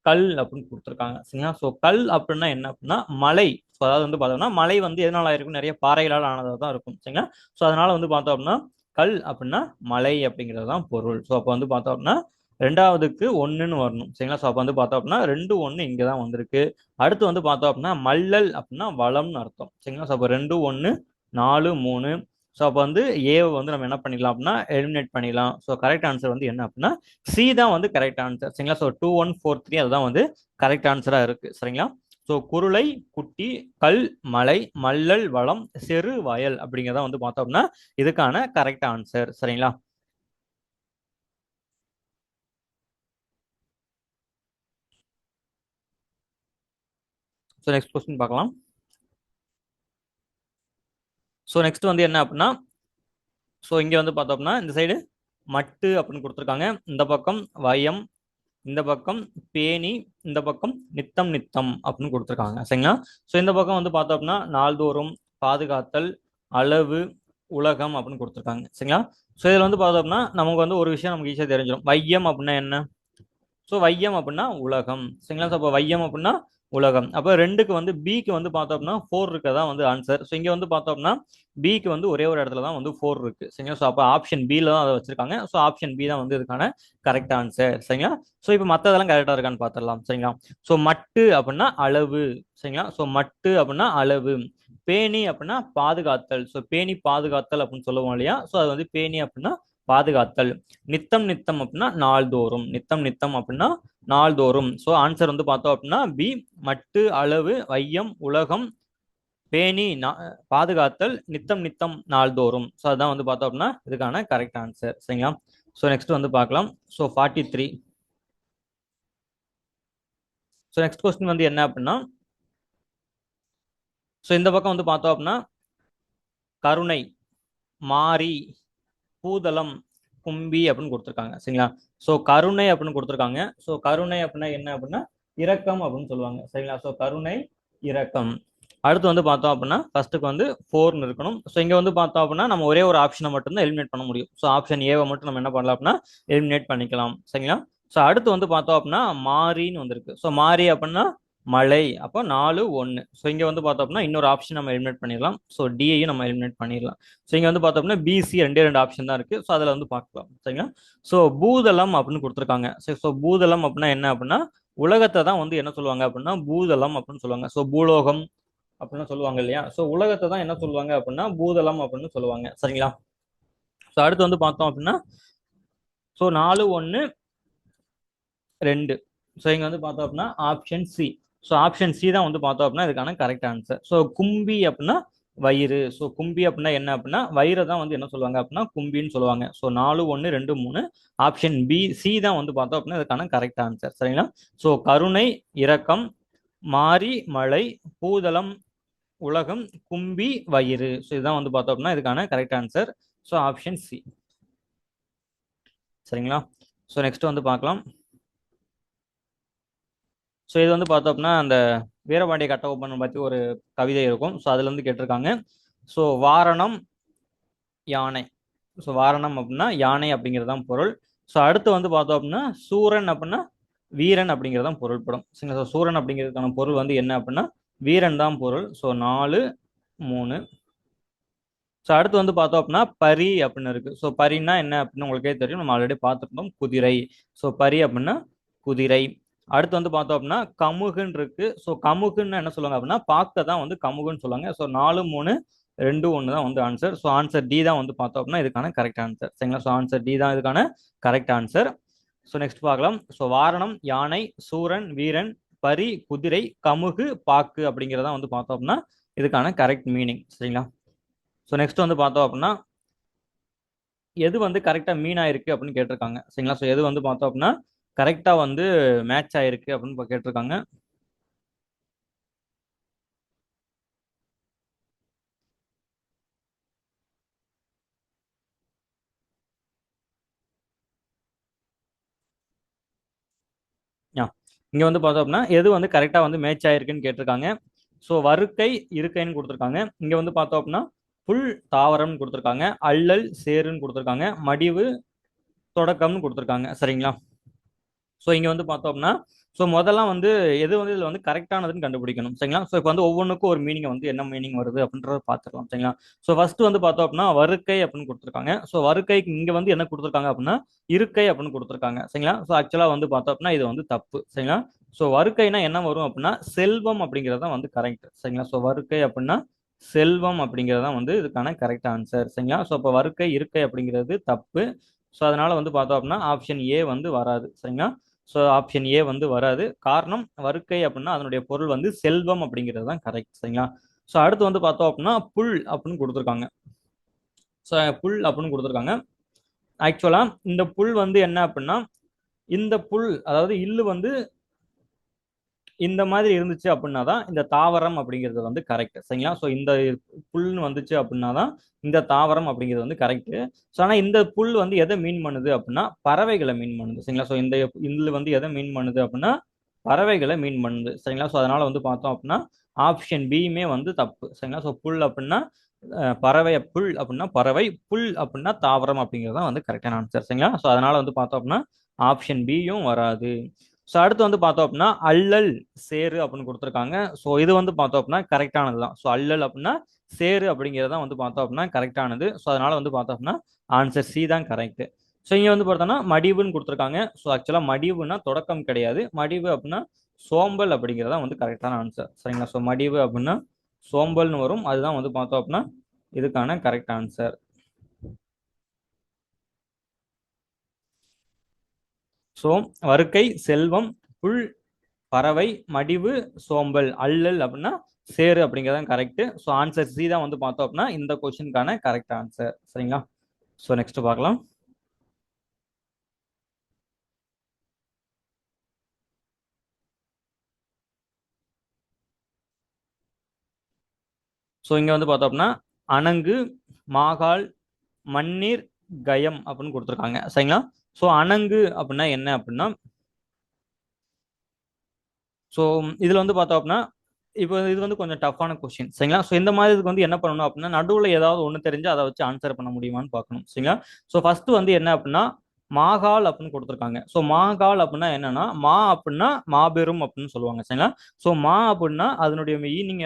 கல் அப்படின்னு கொடுத்துருக்காங்க. சரிங்களா? ஸோ கல் அப்படின்னா என்ன அப்படின்னா மலை. ஸோ அதாவது வந்து பார்த்தோம்னா மலை வந்து எதனால இருக்கும்? நிறைய பாறைகளால் ஆனதாக தான் இருக்கும். சரிங்களா? ஸோ அதனால வந்து பார்த்தோம் அப்படின்னா கல் அப்படின்னா மலை அப்படிங்கிறது தான் பொருள். ஸோ அப்போ வந்து பார்த்தோம் அப்படின்னா ரெண்டாவதுக்கு 1ன்னு வரணும். சரிங்களா? ஸோ அப்போ வந்து பார்த்தோம் அப்படின்னா 2 1 இங்கே தான் வந்திருக்கு. அடுத்து வந்து பார்த்தோம் அப்படின்னா மல்லல் அப்படின்னா வளம்னு அர்த்தம். சரிங்களா? ஸோ அப்போ 2 1 4 3. ஸோ அப்போ வந்து ஏவை வந்து நம்ம என்ன பண்ணிடலாம் அப்படின்னா எலிமினேட் பண்ணிடலாம். ஸோ கரெக்ட் ஆன்சர் வந்து என்ன அப்படின்னா சி தான் வந்து கரெக்ட் ஆன்சர். சரிங்களா? ஸோ 2 1 4 3 அதுதான் வந்து கரெக்ட் ஆன்சரா இருக்கு. சரிங்களா? ஸோ குருளை குட்டி, கல் மலை, மல்லல் வளம், செரு வயல் அப்படிங்கிறத வந்து பார்த்தோம்னா இதுக்கான கரெக்ட் ஆன்சர். சரிங்களா? ஸோ நெக்ஸ்ட் கொஸ்டின் பார்க்கலாம். ஸோ நெக்ஸ்ட் வந்து என்ன அப்படின்னா ஸோ இங்கே வந்து பார்த்தோம்னா இந்த சைடு மட்டு அப்படின்னு கொடுத்துருக்காங்க. இந்த பக்கம் வயம், இந்த பக்கம் பேணி, இந்த பக்கம் நித்தம் நித்தம் அப்படின்னு கொடுத்துருக்காங்க. சரிங்களா? ஸோ இந்த பக்கம் வந்து பார்த்தோம் அப்படின்னா நாள்தோறும், பாதுகாத்தல், அளவு, உலகம் அப்படின்னு கொடுத்துருக்காங்க. சரிங்களா? ஸோ இதில் வந்து பார்த்தோம்னா நமக்கு வந்து ஒரு விஷயம் நமக்கு ஈஸியாக தெரிஞ்சிடும். வையம் அப்படின்னா என்ன? ஸோ வையம் அப்படின்னா உலகம். சரிங்களா? ஸோ அப்போ வையம் அப்படின்னா உலகம். அப்போ ரெண்டுக்கு வந்து பிக்கு வந்து பார்த்தோம் அப்படின்னா 4 இருக்கதா வந்து ஆன்சர். ஸோ இங்கே வந்து பார்த்தோம்னா பிக்கு வந்து ஒரே ஒரு இடத்துல தான் வந்து 4 இருக்கு. சரிங்களா? ஸோ அப்போ ஆப்ஷன் பில தான் அதை வச்சிருக்காங்க. ஸோ ஆப்ஷன் பி தான் வந்து இதுக்கான கரெக்ட் ஆன்சர். சரிங்களா? ஸோ இப்போ மற்றதெல்லாம் கரெக்டாக இருக்கான்னு பார்த்துடலாம். சரிங்களா? ஸோ மட்டு அப்படின்னா அளவு. சரிங்களா? ஸோ மட்டு அப்படின்னா அளவு. பேணி அப்படின்னா பாதுகாத்தல். ஸோ பேணி பாதுகாத்தல் அப்படின்னு சொல்லுவோம் இல்லையா? ஸோ அது வந்து பேணி அப்படின்னா பாதுகாத்தல். நித்தம் நித்தம் அப்படின்னா நாள்தோறும். நித்தம் நித்தம் அப்படின்னா நாள்தோறும். ஸோ ஆன்சர் வந்து பார்த்தோம் அப்படின்னா பி மட்டு அளவு வையம் உலகம் பேணி பாதுகாத்தல் நித்தம் நித்தம் நாள்தோறும். ஸோ அதான் வந்து பார்த்தோம் அப்படின்னா இதுக்கான கரெக்ட் ஆன்சர். சரிங்களா? ஸோ நெக்ஸ்ட் வந்து பார்க்கலாம். ஸோ 43. ஸோ நெக்ஸ்ட் கொஸ்டின் வந்து என்ன அப்படின்னா ஸோ இந்த பக்கம் வந்து பார்த்தோம் அப்படின்னா கருணை, மாரி, பூதளம், கும்பி அப்படின்னு கொடுத்துருக்காங்க. சரிங்களா? ஸோ கருணை அப்படின்னு கொடுத்துருக்காங்க. ஸோ கருணை அப்படின்னா என்ன அப்படின்னா இரக்கம் அப்படின்னு சொல்லுவாங்க. சரிங்களா? ஸோ கருணை இரக்கம். அடுத்து வந்து பார்த்தோம் அப்படின்னா ஃபர்ஸ்ட்டுக்கு வந்து 4ன்னு இருக்கணும். ஸோ இங்கே வந்து பார்த்தோம் அப்படின்னா நம்ம ஒரே ஒரு ஆப்ஷனை மட்டும்தான் எலிமினேட் பண்ண முடியும். ஸோ ஆப்ஷன் ஏவை மட்டும் நம்ம என்ன பண்ணலாம் அப்படின்னா எலிமினேட் பண்ணிக்கலாம். சரிங்களா? ஸோ அடுத்து வந்து பார்த்தோம் அப்படின்னா மாரின்னு வந்திருக்கு. ஸோ மாரி அப்படின்னா மலை. அப்போ 4 1. ஸோ இங்கே வந்து பார்த்தோம் அப்படின்னா இன்னொரு ஆப்ஷன் நம்ம எலிமினேட் பண்ணிடலாம். ஸோ டிஐயும் நம்ம எலிமினேட் பண்ணிடலாம். ஸோ இங்கே வந்து பார்த்தோம் அப்படின்னா பிசி 2 ஆப்ஷன் தான் இருக்கு. ஸோ அதில் வந்து பார்க்கலாம். சரிங்களா? ஸோ பூதளம் அப்படின்னு கொடுத்துருக்காங்க. ஸோ பூதளம் அப்படின்னா என்ன அப்படின்னா உலகத்தை தான் வந்து என்ன சொல்லுவாங்க அப்படின்னா பூதளம் அப்படின்னு சொல்லுவாங்க. ஸோ பூலோகம் அப்படின்னு சொல்லுவாங்க இல்லையா? ஸோ உலகத்தை தான் என்ன சொல்லுவாங்க அப்படின்னா பூதளம் அப்படின்னு சொல்லுவாங்க. சரிங்களா? ஸோ அடுத்து வந்து பார்த்தோம் அப்படின்னா ஸோ 4 1 2. ஸோ இங்க வந்து பார்த்தோம் அப்படின்னா option C. So option C தான் வந்து பார்த்தோம் அப்படின்னா இதுக்கான கரெக்ட் ஆன்சர். ஸோ கும்பி அப்படின்னா வயிறு. ஸோ கும்பி அப்படின்னா என்ன அப்படின்னா வயிறை தான் வந்து என்ன சொல்லுவாங்க அப்படின்னா கும்பின்னு சொல்லுவாங்க. ஸோ 4 1 2 3 ஆப்ஷன் பி சி தான் வந்து பார்த்தோம் அப்படின்னா இதுக்கான கரெக்ட் ஆன்சர். சரிங்களா? ஸோ கருணை இரக்கம் மாரி மலை பூதளம் உலகம் கும்பி வயிறு. ஸோ இதுதான் வந்து பார்த்தோம் அப்படின்னா இதுக்கான correct answer. So option C. சரிங்களா? ஸோ நெக்ஸ்ட் வந்து பார்க்கலாம். ஸோ இது வந்து பார்த்தோம் அப்படின்னா அந்த வீரபாண்டிய கட்டபொம்மன் பற்றி ஒரு கவிதை இருக்கும். ஸோ அதுல இருந்து கேட்டிருக்காங்க. ஸோ வாரணம் யானை, ஸோ வாரணம் அப்படின்னா யானை அப்படிங்கிறது தான் பொருள். ஸோ அடுத்து வந்து பார்த்தோம் அப்படின்னா சூரன் அப்படின்னா வீரன் அப்படிங்கிறது தான் பொருள்படும். சரிங்களா? ஸோ சூரன் அப்படிங்கிறதுக்கான பொருள் வந்து என்ன அப்படின்னா வீரன் தான் பொருள். ஸோ 4 3. ஸோ அடுத்து வந்து பார்த்தோம் அப்படின்னா பரி அப்படின்னு இருக்கு. ஸோ பரின்னா என்ன அப்படின்னு உங்களுக்கே தெரியும், நம்ம ஆல்ரெடி பார்த்துருந்தோம், குதிரை. ஸோ பரி அப்படின்னா குதிரை. அடுத்து வந்து பார்த்தோம் அப்படின்னா கமுகுன்னு இருக்கு. ஸோ கமுகுன்னு என்ன சொல்லுவாங்க அப்படின்னா பாக்க தான் வந்து கமுகுன்னு சொல்லுவாங்க. ஸோ 4 3 2 1 தான் வந்து ஆன்சர். ஸோ ஆன்சர் டி தான் வந்து பார்த்தோம் அப்படின்னா இதுக்கான கரெக்ட் ஆன்சர். சரிங்களா? ஸோ ஆன்சர் டி தான் இதுக்கான கரெக்ட் ஆன்சர். ஸோ நெக்ஸ்ட் பார்க்கலாம். ஸோ வாரணம் யானை, சூரன் வீரன், பரி குதிரை, கமுகு பாக்கு அப்படிங்கிறதா வந்து பார்த்தோம் அப்படின்னா இதுக்கான கரெக்ட் மீனிங். சரிங்களா? ஸோ நெக்ஸ்ட் வந்து பார்த்தோம் அப்படின்னா எது வந்து கரெக்டாக மீன் ஆயிருக்கு அப்படின்னு கேட்டிருக்காங்க. சரிங்களா? ஸோ எது வந்து பார்த்தோம் அப்படின்னா கரெக்டாக வந்து மேட்ச் ஆயிருக்கு அப்படின்னு கேட்டிருக்காங்க. இங்க வந்து பார்த்தோம் அப்படின்னா எது வந்து கரெக்டாக வந்து மேட்ச் ஆயிருக்குன்னு கேட்டிருக்காங்க. ஸோ வருக்கை இருக்கைன்னு கொடுத்துருக்காங்க. இங்க வந்து பார்த்தோம் அப்படின்னா புல் தாவரம்னு கொடுத்துருக்காங்க, அள்ளல் சேருன்னு கொடுத்துருக்காங்க, மடிவு தொடக்கம்னு கொடுத்துருக்காங்க. சரிங்களா? ஸோ இங்க வந்து பார்த்தோம்னா ஸோ முதல்லாம் வந்து எது வந்து இதில் வந்து கரெக்டானதுன்னு கண்டுபிடிக்கணும். சரிங்களா? ஸோ இப்போ வந்து ஒவ்வொன்றுக்கும் ஒரு மீனிங் வந்து என்ன மீனிங் வருது அப்படின்றத பார்த்துக்கலாம். சரிங்களா? ஸோ ஃபர்ஸ்ட் வந்து பார்த்தோம் அப்படின்னா வருக்கை அப்படின்னு கொடுத்துருக்காங்க. ஸோ வருக்கைக்கு இங்க வந்து என்ன கொடுத்துருக்காங்க அப்படின்னா இருக்கை அப்படின்னு கொடுத்துருக்காங்க. சரிங்களா? ஸோ ஆக்சுவலாக வந்து பார்த்தோம் அப்படின்னா இது வந்து தப்பு. சரிங்களா? ஸோ வருக்கைனா என்ன வரும் அப்படின்னா செல்வம் அப்படிங்கிறது தான் வந்து கரெக்ட். சரிங்களா? ஸோ வருக்கை அப்படின்னா செல்வம் அப்படிங்கிறது தான் வந்து இதுக்கான கரெக்ட் ஆன்சர். சரிங்களா? ஸோ இப்போ வருக்கை இருக்கை அப்படிங்கிறது தப்பு. ஸோ அதனால வந்து பார்த்தோம் அப்படின்னா ஆப்ஷன் ஏ வந்து வராது. சரிங்களா? ஸோ ஆப்ஷன் ஏ வந்து வராது. காரணம் வருக்கை அப்படின்னா அதனுடைய பொருள் வந்து செல்வம் அப்படிங்கிறது தான் கரெக்ட். சரிங்களா? ஸோ அடுத்து வந்து பார்த்தோம் அப்படின்னா புல் அப்படின்னு கொடுத்துருக்காங்க. ஸோ புல் அப்படின்னு கொடுத்துருக்காங்க. ஆக்சுவலா இந்த புல் வந்து என்ன அப்படின்னா இந்த புல் அதாவது இல்லு வந்து இந்த மாதிரி இருந்துச்சு அப்படின்னா தான் இந்த தாவரம் அப்படிங்கிறது வந்து கரெக்ட். சரிங்களா? ஸோ இந்த புல்னு வந்துச்சு அப்படின்னா தான் இந்த தாவரம் அப்படிங்கிறது வந்து கரெக்ட். ஸோ ஆனால் இந்த புல் வந்து எதை மீன் பண்ணுது அப்படின்னா பறவைகளை மீன் பண்ணுது. சரிங்களா? ஸோ இந்த இதில் வந்து எதை மீன் பண்ணுது அப்படின்னா பறவைகளை மீன் பண்ணுது. சரிங்களா? ஸோ அதனால வந்து பார்த்தோம் அப்படின்னா ஆப்ஷன் பியுமே வந்து தப்பு. சரிங்களா? ஸோ புல் அப்படின்னா பறவை, புல் அப்படின்னா பறவை, புல் அப்படின்னா தாவரம் அப்படிங்கிறது தான் வந்து கரெக்டான ஆன்சர். சரிங்களா? ஸோ அதனால வந்து பார்த்தோம் அப்படின்னா ஆப்ஷன் பியும் வராது. ஸோ அடுத்து வந்து பார்த்தோம் அப்படின்னா அள்ளல் சேரு அப்படின்னு கொடுத்துருக்காங்க. ஸோ இது வந்து பார்த்தோம் அப்படின்னா கரெக்டானது தான். ஸோ அள்ளல் அப்படின்னா சேரு அப்படிங்கிறது தான் வந்து பார்த்தோம் அப்படின்னா கரெக்டானது. ஸோ அதனால வந்து பார்த்தோம் அப்படின்னா ஆன்சர் சி தான் கரெக்ட். ஸோ இங்கே வந்து பார்த்தோம்னா மடிவுன்னு கொடுத்துருக்காங்க. ஸோ ஆக்சுவலாக மடிவுன்னா தொடக்கம் கிடையாது. மடிவு அப்படின்னா சோம்பல் அப்படிங்கிறதா வந்து கரெக்டான ஆன்சர். சரிங்களா? ஸோ மடிவு அப்படின்னா சோம்பல்னு வரும். அதுதான் வந்து பார்த்தோம் அப்படின்னா இதுக்கான கரெக்ட் ஆன்சர். ஸோ வருக்கை செல்வம், புல் பறவை, மடிவு சோம்பல், அள்ளல் அப்படின்னா சேரு அப்படிங்கிறதான் கரெக்ட். ஸோ ஆன்சர் சி தான் வந்து பார்த்தோம் அப்படின்னா இந்த கொஸ்டினுக்கான கரெக்ட் ஆன்சர். சரிங்களா? ஸோ நெக்ஸ்ட் பார்க்கலாம். ஸோ இங்க வந்து பார்த்தோம் அப்படின்னா அணங்கு, மாகால், மண்ணீர், கயம் அப்படின்னு கொடுத்துருக்காங்க. சரிங்களா? ஸோ அணங்கு அப்படின்னா என்ன அப்படின்னா ஸோ இதுல வந்து பார்த்தோம் அப்படின்னா இப்போ இது வந்து கொஞ்சம் டஃப்பான கொஸ்டின். சரிங்களா? ஸோ இந்த மாதிரி இதுக்கு வந்து என்ன பண்ணணும் அப்படின்னா நடுவில் ஏதாவது ஒன்று தெரிஞ்சு அதை வச்சு ஆன்சர் பண்ண முடியுமான்னு பார்க்கணும். சரிங்களா? ஸோ ஃபர்ஸ்ட் வந்து என்ன அப்படின்னா மாகால் அப்படின்னு கொடுத்துருக்காங்க. ஸோ மாகால் அப்படின்னா என்னன்னா மா அப்படின்னா மாபெரும் அப்படின்னு சொல்லுவாங்க. சரிங்களா? ஸோ மா அப்படின்னா அதனுடைய மீனிங்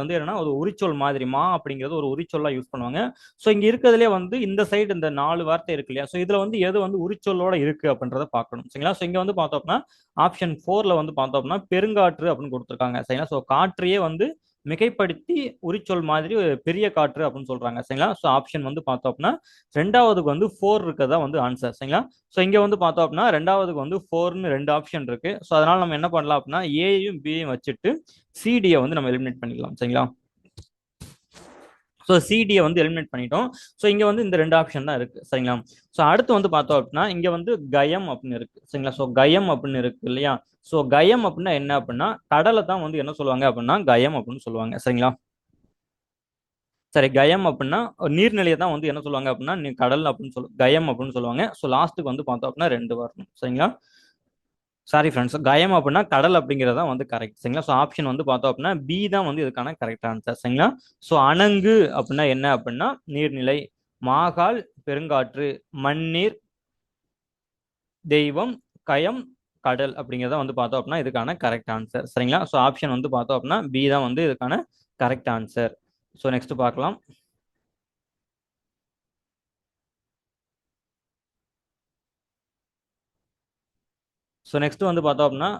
வந்து என்னன்னா ஒரு உரிச்சொல் மாதிரி. மா அப்படிங்கிறது ஒரு உரிச்சொல்லா யூஸ் பண்ணுவாங்க. ஸோ இங்க இருக்கிறதுலே வந்து இந்த சைடு இந்த 4 வார்த்தை இருக்கு இல்லையா? ஸோ இதுல வந்து எது வந்து உரிச்சொல்லோட இருக்கு அப்படின்றத பார்க்கணும். சரிங்களா? ஸோ இங்க வந்து பார்த்தோம்னா ஆப்ஷன் 4ல வந்து பார்த்தோம் அப்படின்னா பெருங்காற்று அப்படின்னு கொடுத்துருக்காங்க. சரிங்களா? ஸோ காற்றையே வந்து மிகைப்படுத்தி உரிச்சொல் மாதிரி ஒரு பெரிய காற்று அப்படின்னு சொல்றாங்க. சரிங்களா? ஸோ ஆப்ஷன் வந்து பார்த்தோம் அப்படின்னா ரெண்டாவதுக்கு வந்து 4 இருக்கிறதா வந்து ஆன்சர். சரிங்களா? ஸோ இங்க வந்து பார்த்தோம் அப்படின்னா ரெண்டாவதுக்கு வந்து 4ன்னு 2 ஆப்ஷன் இருக்கு. ஸோ அதனால நம்ம என்ன பண்ணலாம் அப்படின்னா ஏயும் பியும் வச்சுட்டு சிடியை வந்து நம்ம எலிமினேட் பண்ணிக்கலாம். சரிங்களா? ஸோ சிடியை வந்து எலிமினேட் பண்ணிட்டோம். ஸோ இங்க வந்து இந்த 2 ஆப்ஷன் தான் இருக்கு. சரிங்களா? ஸோ அடுத்து வந்து பார்த்தோம் அப்படின்னா இங்க வந்து கயம் அப்படின்னு இருக்கு. சரிங்களா? ஸோ கயம் அப்படின்னு இருக்கு இல்லையா? ஸோ கயம் அப்படின்னா என்ன அப்படின்னா கடலை தான் வந்து என்ன சொல்லுவாங்க அப்படின்னா கயம் அப்படின்னு சொல்லுவாங்க. சரிங்களா? சரி, கயம் அப்படின்னா ஒரு நீர்நிலையை தான் வந்து என்ன சொல்லுவாங்க அப்படின்னா கடல் அப்படின்னு கயம் அப்படின்னு சொல்லுவாங்க. ஸோ லாஸ்ட்டுக்கு வந்து பார்த்தோம் அப்படின்னா 2 வரணும். சரிங்களா? சாரி ஃப்ரெண்ட்ஸ், கயம் அப்படின்னா கடல் அப்படிங்கிறது தான் வந்து கரெக்ட். சரிங்களா? ஸோ ஆப்ஷன் வந்து பார்த்தோம் அப்படின்னா பி தான் வந்து இதுக்கான கரெக்ட் ஆன்சர். சரிங்களா? ஸோ அணங்கு அப்படின்னா என்ன அப்படின்னா நீர்நிலை, மாகால் பெருங்காற்று, மண்ணீர், தெய்வம், கயம், கடல் அப்படிங்கிறத வந்து பார்த்தோம் அப்படின்னா இதுக்கான கரெக்ட் ஆன்சர். சரிங்களா? ஸோ ஆப்ஷன் வந்து பார்த்தோம் அப்படின்னா பி தான் வந்து இதுக்கான கரெக்ட் ஆன்சர். ஸோ நெக்ஸ்ட் பார்க்கலாம். ஸோ நெக்ஸ்ட் வந்து பார்த்தோம் அப்படின்னா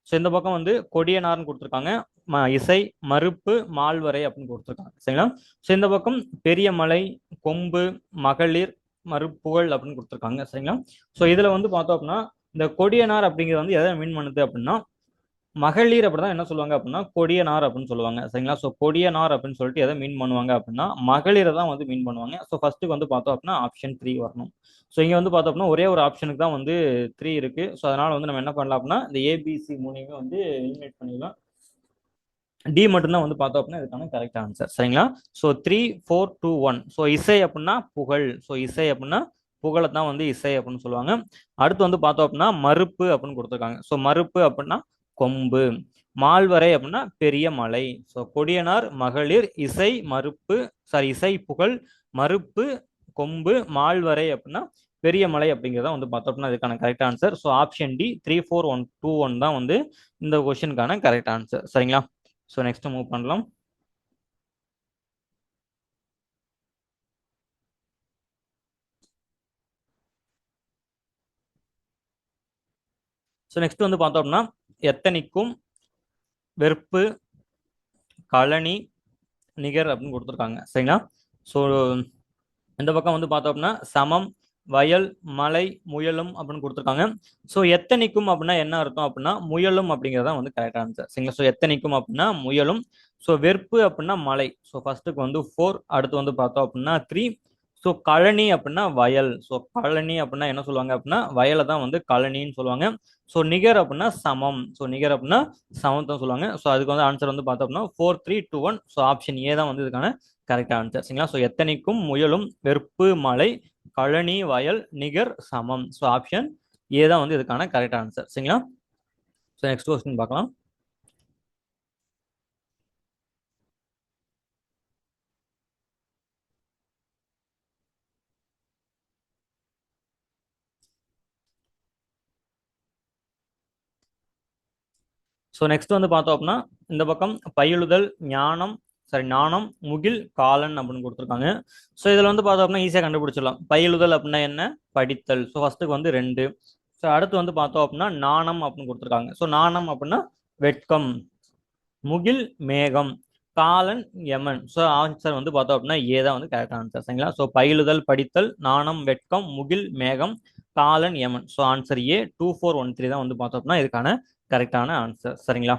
ஸோ இந்த பக்கம் வந்து கொடியனார்னு கொடுத்துருக்காங்க. இசை, மறுப்பு, மால்வரை அப்படின்னு கொடுத்துருக்காங்க. சரிங்களா? ஸோ இந்த பக்கம் பெரிய மலை, கொம்பு, மகளிர், மறுப்புகழ் அப்படின்னு கொடுத்துருக்காங்க. சரிங்களா? ஸோ இதுல வந்து பார்த்தோம் அப்படின்னா இந்த கொடியனார் அப்படிங்கிறது வந்து எதை மீன் பண்ணுது அப்படின்னா மகளிர் அப்படிதான் என்ன சொல்லுவாங்க அப்படின்னா கொடியனார் அப்படின்னு சொல்லுவாங்க. சரிங்களா? ஸோ கொடியனார் அப்படின்னு சொல்லிட்டு எதை மீன் பண்ணுவாங்க அப்படின்னா மகளிரை தான் வந்து மீன் பண்ணுவாங்க. ஸோ ஃபர்ஸ்ட்டுக்கு வந்து பார்த்தோம் அப்படின்னா ஆப்ஷன் 3 வரணும். ஸோ இங்க வந்து பார்த்தோம் அப்படின்னா ஒரே ஒரு ஆப்ஷனுக்கு தான் வந்து 3 இருக்கு. ஸோ அதனால வந்து நம்ம என்ன பண்ணலாம் அப்படின்னா இந்த ஏபிசி மூணையுமே வந்து எலிமினேட் பண்ணிடலாம். டி மட்டும்தான் வந்து பார்த்தோம் அப்படின்னா இதுக்கான கரெக்ட் ஆன்சர். சரிங்களா? ஸோ 3 4 2 1. ஸோ இசை அப்படின்னா புகழ். ஸோ இசை அப்படின்னா புகழை தான் வந்து இசை அப்படின்னு சொல்லுவாங்க. அடுத்து வந்து பார்த்தோம் அப்படின்னா மறுப்பு அப்படின்னு கொடுத்துருக்காங்க. ஸோ மறுப்பு அப்படின்னா கொம்பு, மால்வரை அப்படின்னா பெரிய மலை. ஸோ கொடியனார், மகளிர், இசை, மறுப்பு, சாரி இசை, புகழ், மறுப்பு, கொம்பு, மால்வரை அப்படின்னா பெரிய மலை அப்படிங்கிறத வந்து பார்த்தோம் அப்படின்னா இதுக்கான correct answer. So option D 3 4 1 2 1 தான் வந்து இந்த கொஸ்டினுக்கான கரெக்ட் ஆன்சர். சரிங்களா? ஸோ நெக்ஸ்ட் மூவ் பண்ணலாம். ஸோ நெக்ஸ்ட் வந்து பார்த்தோம் அப்படின்னா எத்தனைக்கும், வெறுப்பு, களனி, நிகர் அப்படின்னு கொடுத்துருக்காங்க. சரிங்களா? ஸோ இந்த பக்கம் வந்து பார்த்தோம் அப்படின்னா சமம், வயல், மலை, முயலும் அப்படின்னு கொடுத்துருக்காங்க. ஸோ எத்தனைக்கும் அப்படின்னா என்ன அர்த்தம் அப்படின்னா முயலும் அப்படிங்கிறதா வந்து கரெக்ட் ஆன்சர். சரிங்களா? ஸோ எத்தனைக்கும் அப்படின்னா முயலும். ஸோ வெறுப்பு அப்படின்னா மலை. ஸோ ஃபர்ஸ்ட்டுக்கு வந்து 4, அடுத்து வந்து பார்த்தோம் அப்படின்னா 3. ஸோ கழனி அப்படின்னா வயல். ஸோ கழனி அப்படின்னா என்ன சொல்லுவாங்க அப்படின்னா வயலை தான் வந்து கழனின்னு சொல்லுவாங்க. ஸோ நிகர் அப்படின்னா சமம். ஸோ நிகர் அப்படின்னா சமம் தான் சொல்லுவாங்க. ஸோ அதுக்கு வந்து ஆன்சர் வந்து பார்த்தோம் அப்படின்னா 4 3 2 1. ஸோ ஆப்ஷன் ஏ தான் வந்து இதுக்கான கரெக்ட் ஆன்சர். சரிங்களா? ஸோ எத்தனைக்கும், முயலும், வெறுப்பு, மலை, கழனி, வயல், நிகர், சமம். ஸோ ஆப்ஷன் ஏ தான் வந்து இதுக்கான கரெக்ட் ஆன்சர். சரிங்களா? ஸோ நெக்ஸ்ட் கொஸ்டின் பார்க்கலாம். ஸோ நெக்ஸ்ட் வந்து பார்த்தோம் அப்படின்னா இந்த பக்கம் பயிலுதல், ஞானம், சாரி நாணம், முகில், காலன் அப்படின்னு கொடுத்துருக்காங்க. ஸோ இதில் வந்து பார்த்தோம் அப்படின்னா ஈஸியாக கண்டுபிடிச்சிடலாம். பயிலுதல் அப்படின்னா என்ன? படித்தல். ஸோ ஃபர்ஸ்ட்டுக்கு வந்து 2. ஸோ அடுத்து வந்து பார்த்தோம் அப்படின்னா நாணம் அப்படின்னு கொடுத்துருக்காங்க. ஸோ நாணம் அப்படின்னா வெட்கம், முகில் மேகம், காலன் யமன். ஸோ ஆன்சர் வந்து பார்த்தோம் அப்படின்னா ஏ தான் வந்து கரெக்ட் ஆன்சர். சரிங்களா? ஸோ பயிலுதல், படித்தல், நாணம், வெட்கம், முகில், மேகம், காலன் யமன். ஸோ ஆன்சர் ஏ 2 4 1 3 தான் வந்து பார்த்தோம் அப்படின்னா இதுக்கான கரெக்டான ஆன்சர். சரிங்களா?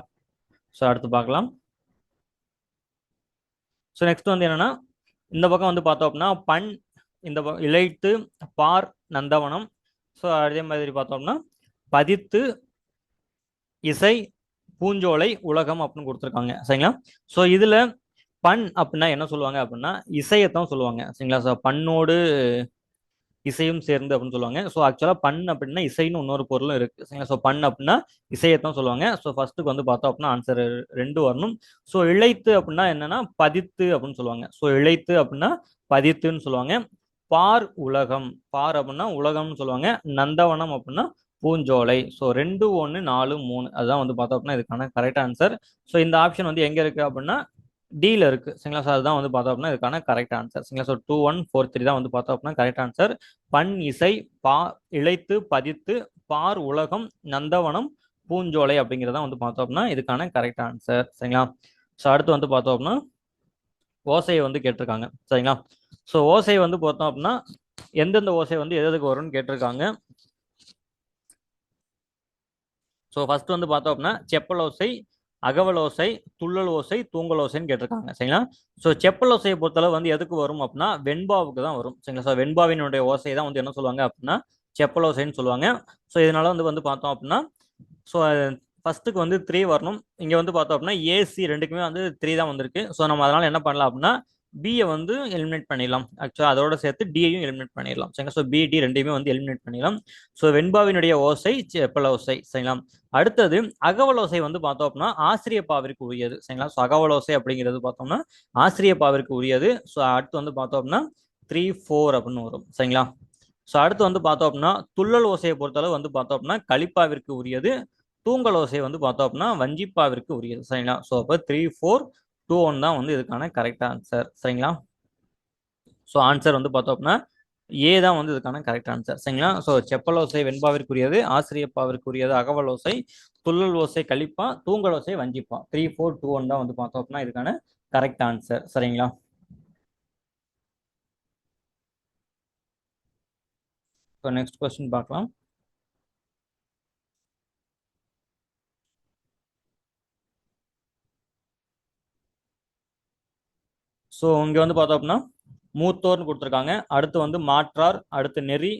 ஸோ அடுத்து பார்க்கலாம். ஸோ நெக்ஸ்ட் வந்து என்னன்னா இந்த பக்கம் வந்து பார்த்தோம் அப்படின்னா பண், இந்த இழைத்து, பார், நந்தவனம். ஸோ அதே மாதிரி பார்த்தோம்னா பதித்து, இசை, பூஞ்சோலை, உலகம் அப்படின்னு கொடுத்துருக்காங்க. சரிங்களா? ஸோ இதுல பண் அப்படின்னா என்ன சொல்லுவாங்க அப்படின்னா இசையத்தான் சொல்லுவாங்க. சரிங்களா? ஸோ பண்ணோடு இசையும் சேர்ந்து அப்படின்னு சொல்லுவாங்க. ஸோ ஆக்சுவலா பண் அப்படின்னா இசைன்னு இன்னொரு பொருளும் இருக்கு. சரிங்களா? ஸோ பண் அப்படின்னா இசையத்தான் சொல்லுவாங்க. ஸோ ஃபர்ஸ்ட்டுக்கு வந்து பார்த்தோம் அப்படின்னா ஆன்சர் 2 வரணும். ஸோ இழைத்து அப்படின்னா என்னன்னா பதித்து அப்படின்னு சொல்லுவாங்க. ஸோ இழைத்து அப்படின்னா பதித்துன்னு சொல்லுவாங்க. பார் உலகம், பார் அப்படின்னா உலகம்னு சொல்லுவாங்க. நந்தவனம் அப்படின்னா பூஞ்சோலை. ஸோ 2 1 4 3 அதுதான் வந்து பார்த்தோம் அப்படின்னா இதுக்கான கரெக்ட் ஆன்சர். ஸோ இந்த ஆப்ஷன் வந்து எங்க இருக்கு அப்படின்னா டில இருக்கு. சரிங்களா? ஸோ அதுதான் வந்து பார்த்தோம் அப்படின்னா இதுக்கான கரெக்ட் ஆன்சர். சரிங்களா? ஸோ 2 1 4 3 தான் வந்து பார்த்தோம் அப்படின்னா கரெக்ட் ஆன்சர். பண், இசை, பா, இழைத்து, பதித்து, பார் உலகம், நந்தவனம், பூஞ்சோலை அப்படிங்கிறத வந்து பார்த்தோம் அப்படின்னா இதுக்கான கரெக்ட் ஆன்சர். சரிங்களா? ஸோ அடுத்து வந்து பார்த்தோம் அப்படின்னா ஓசையை வந்து கேட்டிருக்காங்க. சரிங்களா? ஸோ ஓசை வந்து பார்த்தோம் அப்படின்னா எந்தெந்த ஓசை வந்து எதுக்கு வரும்னு கேட்டிருக்காங்க. ஸோ ஃபர்ஸ்ட் வந்து பார்த்தோம் அப்படின்னா செப்பல் ஓசை, அகவல் ஓசை, துள்ளல் ஓசை, தூங்கல் ஓசைன்னு கேட்டிருக்காங்க. சரிங்களா? ஸோ செப்பல் ஓசையை பொறுத்தளவு வந்து எதுக்கு வரும் அப்படின்னா வெண்பாவுக்கு தான் வரும். சரிங்களா? ஸோ வெண்பாவினுடைய ஓசை தான் வந்து என்ன சொல்லுவாங்க அப்படின்னா செப்பல் ஓசைன்னு சொல்லுவாங்க. ஸோ இதனால வந்து பார்த்தோம் அப்படின்னா ஸோ ஃபர்ஸ்ட்டுக்கு வந்து 3 வரணும். இங்கே வந்து பார்த்தோம் அப்படின்னா ஏசி ரெண்டுக்குமே வந்து 3 தான் வந்திருக்கு. ஸோ நம்ம அதனால என்ன பண்ணலாம் அப்படின்னா பியை வந்து எலிமினேட் பண்ணிடலாம். ஆக்சுவலாக அதோட சேர்த்து டியையும் எலிமினேட் பண்ணிடலாம். சரிங்களா? ஸோ பி டி ரெண்டையுமே வந்து எலிமினேட் பண்ணிடலாம். ஸோ வெண்பாவினுடைய ஓசை செப்பல் ஓசை. சரிங்களா? அடுத்தது அகவலோசை வந்து பார்த்தோம் அப்படின்னா ஆசிரிய பாவிற்கு உரியது. சரிங்களா? ஸோ அகவலோசை அப்படிங்கிறது பார்த்தோம்னா ஆசிரிய பாவிற்கு உரியது. ஸோ அடுத்து வந்து பார்த்தோம் அப்படின்னா 3 4 அப்படின்னு வரும். சரிங்களா? ஸோ அடுத்து வந்து பார்த்தோம் அப்படின்னா துள்ளல் ஓசையை பொறுத்தளவு வந்து பார்த்தோம் அப்படின்னா கலிப்பாவிற்கு உரியது. தூங்கல் ஓசை வந்து பார்த்தோம் அப்படின்னா வஞ்சிப்பாவிற்கு உரியது. சரிங்களா? ஸோ அப்போ 3 4 2 1 தான் வந்து இதுக்கான கரெக்ட் ஆன்சர். சரிங்களா? ஸோ ஆன்சர் வந்து பார்த்தோம் அப்படின்னா ஏ தான் வந்து இதுக்கான கரெக்ட் ஆன்சர். சரிங்களா? ஸோ செப்பல் ஓசை வெண்பாவிற்குரியது, ஆசிரியப்பாவிற்குரியது அகவல் ஓசை, துள்ளல் ஓசை கலிப்பா, தூங்கல் ஓசை வஞ்சிப்பா. 3 4 2 1 தான் வந்து பார்த்தோம் அப்படின்னா இதுக்கான கரெக்ட் ஆன்சர். சரிங்களா? ஸோ நெக்ஸ்ட் கொஸ்டின் பார்க்கலாம். ஸோ இங்க வந்து பார்த்தோம் அப்படின்னா மூத்தோர்னு கொடுத்துருக்காங்க. அடுத்து வந்து மாற்றார், அடுத்து நெறி,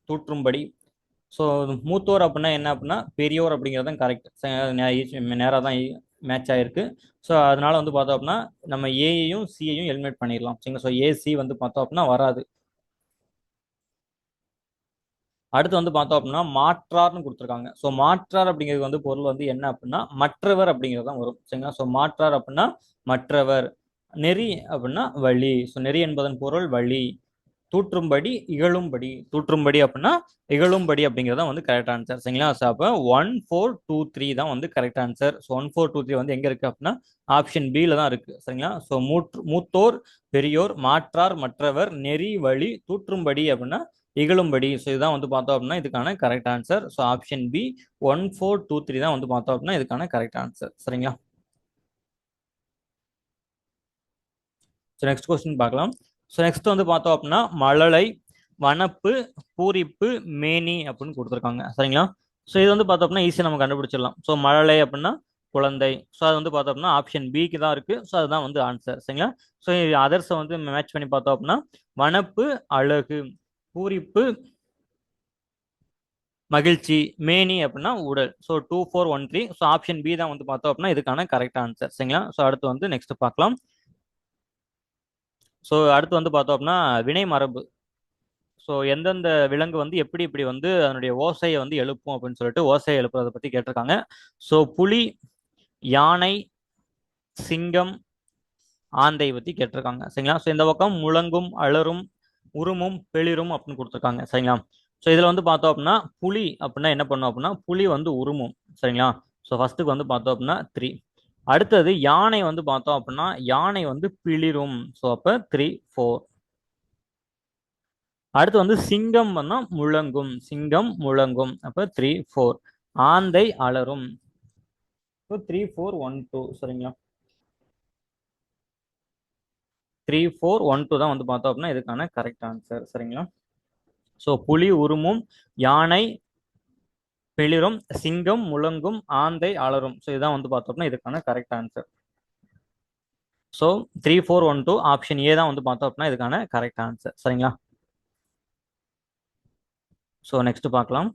தூற்றும்படி. ஸோ மூத்தோர் அப்படின்னா என்ன அப்படின்னா பெரியோர் அப்படிங்கிறது தான் கரெக்ட். நேராக தான் மேட்ச் ஆயிருக்கு. ஸோ அதனால வந்து பார்த்தோம் அப்படின்னா நம்ம ஏயையும் சியையும் எலிமினேட் பண்ணிடலாம். சரிங்களா? ஸோ ஏசி வந்து பார்த்தோம் அப்படின்னா வராது. அடுத்து வந்து பார்த்தோம் அப்படின்னா மாற்றார்னு கொடுத்துருக்காங்க. ஸோ மாற்றார் அப்படிங்கிறது வந்து பொருள் வந்து என்ன அப்படின்னா மற்றவர் அப்படிங்கிறது தான் வரும். சரிங்களா? ஸோ மாற்றார் அப்படின்னா மற்றவர். நெறி அப்படின்னா வழி. ஸோ நெறி என்பதன் பொருள் வழி. தூற்றும்படி இகழும்படி. தூற்றும்படி அப்படின்னா இகழும்படி அப்படிங்கிறது தான் வந்து கரெக்ட் ஆன்சர். சரிங்களா? ஸோ அப்போ 1 4 2 3 தான் வந்து கரெக்ட் ஆன்சர். ஸோ 1 4 2 3 வந்து எங்க இருக்கு அப்படின்னா ஆப்ஷன் பில தான் இருக்கு. சரிங்களா? ஸோ மூத்தோர், பெரியோர், மாற்றார், மற்றவர், நெறி, வழி, தூற்றும்படி அப்படின்னா இகழும்படி. ஸோ இதுதான் வந்து பார்த்தோம் அப்படின்னா இதுக்கான correct answer. So option B 1 4 2 3 தான் வந்து பார்த்தோம் அப்படின்னா இதுக்கான கரெக்ட் ஆன்சர். சரிங்களா? ஸோ நெக்ஸ்ட் கொஸ்டின் பார்க்கலாம். ஸோ நெக்ஸ்ட் வந்து பார்த்தோம் அப்படின்னா மழலை, வனப்பு, பூரிப்பு, மேனி அப்படின்னு கொடுத்துருக்காங்க. சரிங்களா? ஸோ இது வந்து பார்த்தோம் அப்படின்னா ஈஸியாக நம்ம கண்டுபிடிச்சிடலாம். ஸோ மழலை அப்படின்னா குழந்தை. ஸோ அது வந்து பார்த்தோம் அப்படின்னா ஆப்ஷன் பிக்கு தான் இருக்கு. ஸோ அதுதான் வந்து ஆன்சர். சரிங்களா? ஸோ அதர்ஸை வந்து மேட்ச் பண்ணி பார்த்தோம் அப்படின்னா வனப்பு அழகு, பூரிப்பு மகிழ்ச்சி, மேனி அப்படின்னா உடல். ஸோ 2 4 1 3. ஸோ ஆப்ஷன் பி தான் வந்து பார்த்தோம் அப்படின்னா இதுக்கான கரெக்ட் ஆன்சர். சரிங்களா? ஸோ அடுத்து வந்து நெக்ஸ்ட் பார்க்கலாம். ஸோ அடுத்து வந்து பார்த்தோம் அப்படின்னா வினை மரபு. ஸோ எந்தெந்த விலங்கு வந்து எப்படி இப்படி வந்து அதனுடைய ஓசையை வந்து எழுப்பும் அப்படின்னு சொல்லிட்டு ஓசையை எழுப்புறதை பற்றி கேட்டிருக்காங்க. ஸோ புலி, யானை, சிங்கம், ஆந்தை பற்றி கேட்டிருக்காங்க. சரிங்களா? ஸோ இந்த பக்கம் முழங்கும், அலறும், உருமும், பெளிரும் அப்படின்னு கொடுத்துருக்காங்க. சரிங்களா? ஸோ இதில் வந்து பார்த்தோம் அப்படின்னா புலி அப்படின்னா என்ன பண்ணும் அப்படின்னா புலி வந்து உருமும். சரிங்களா? ஸோ ஃபர்ஸ்ட்டுக்கு வந்து பார்த்தோம் அப்படின்னா 3. அடுத்தது யானை வந்து பார்த்தோம் அப்படின்னா யானை வந்து பிளிரும். ஸோ அப்போ 3 4. அடுத்து வந்து சிங்கம் வந்தா முழங்கும். சிங்கம் முழங்கும். அப்போ 3 4. ஆந்தை அலறும். இப்போ 3 4 1 2. சரிங்களா? 3 4 1 2 தான் வந்து பார்த்தோம் அப்படின்னா இதுக்கான கரெக்ட் ஆன்சர். சரிங்களா? ஸோ புலி உருமும், யானை பிளிரும், சிங்கம் முழங்கும், ஆந்தை அலறும். ஸோ இதுதான் வந்து பார்த்தோம் அப்படின்னா இதுக்கான correct answer. So 3 4 1 2 option A தான் வந்து பார்த்தோம் அப்படின்னா இதுக்கான கரெக்ட் ஆன்சர். சரிங்களா? ஸோ நெக்ஸ்ட் பார்க்கலாம்.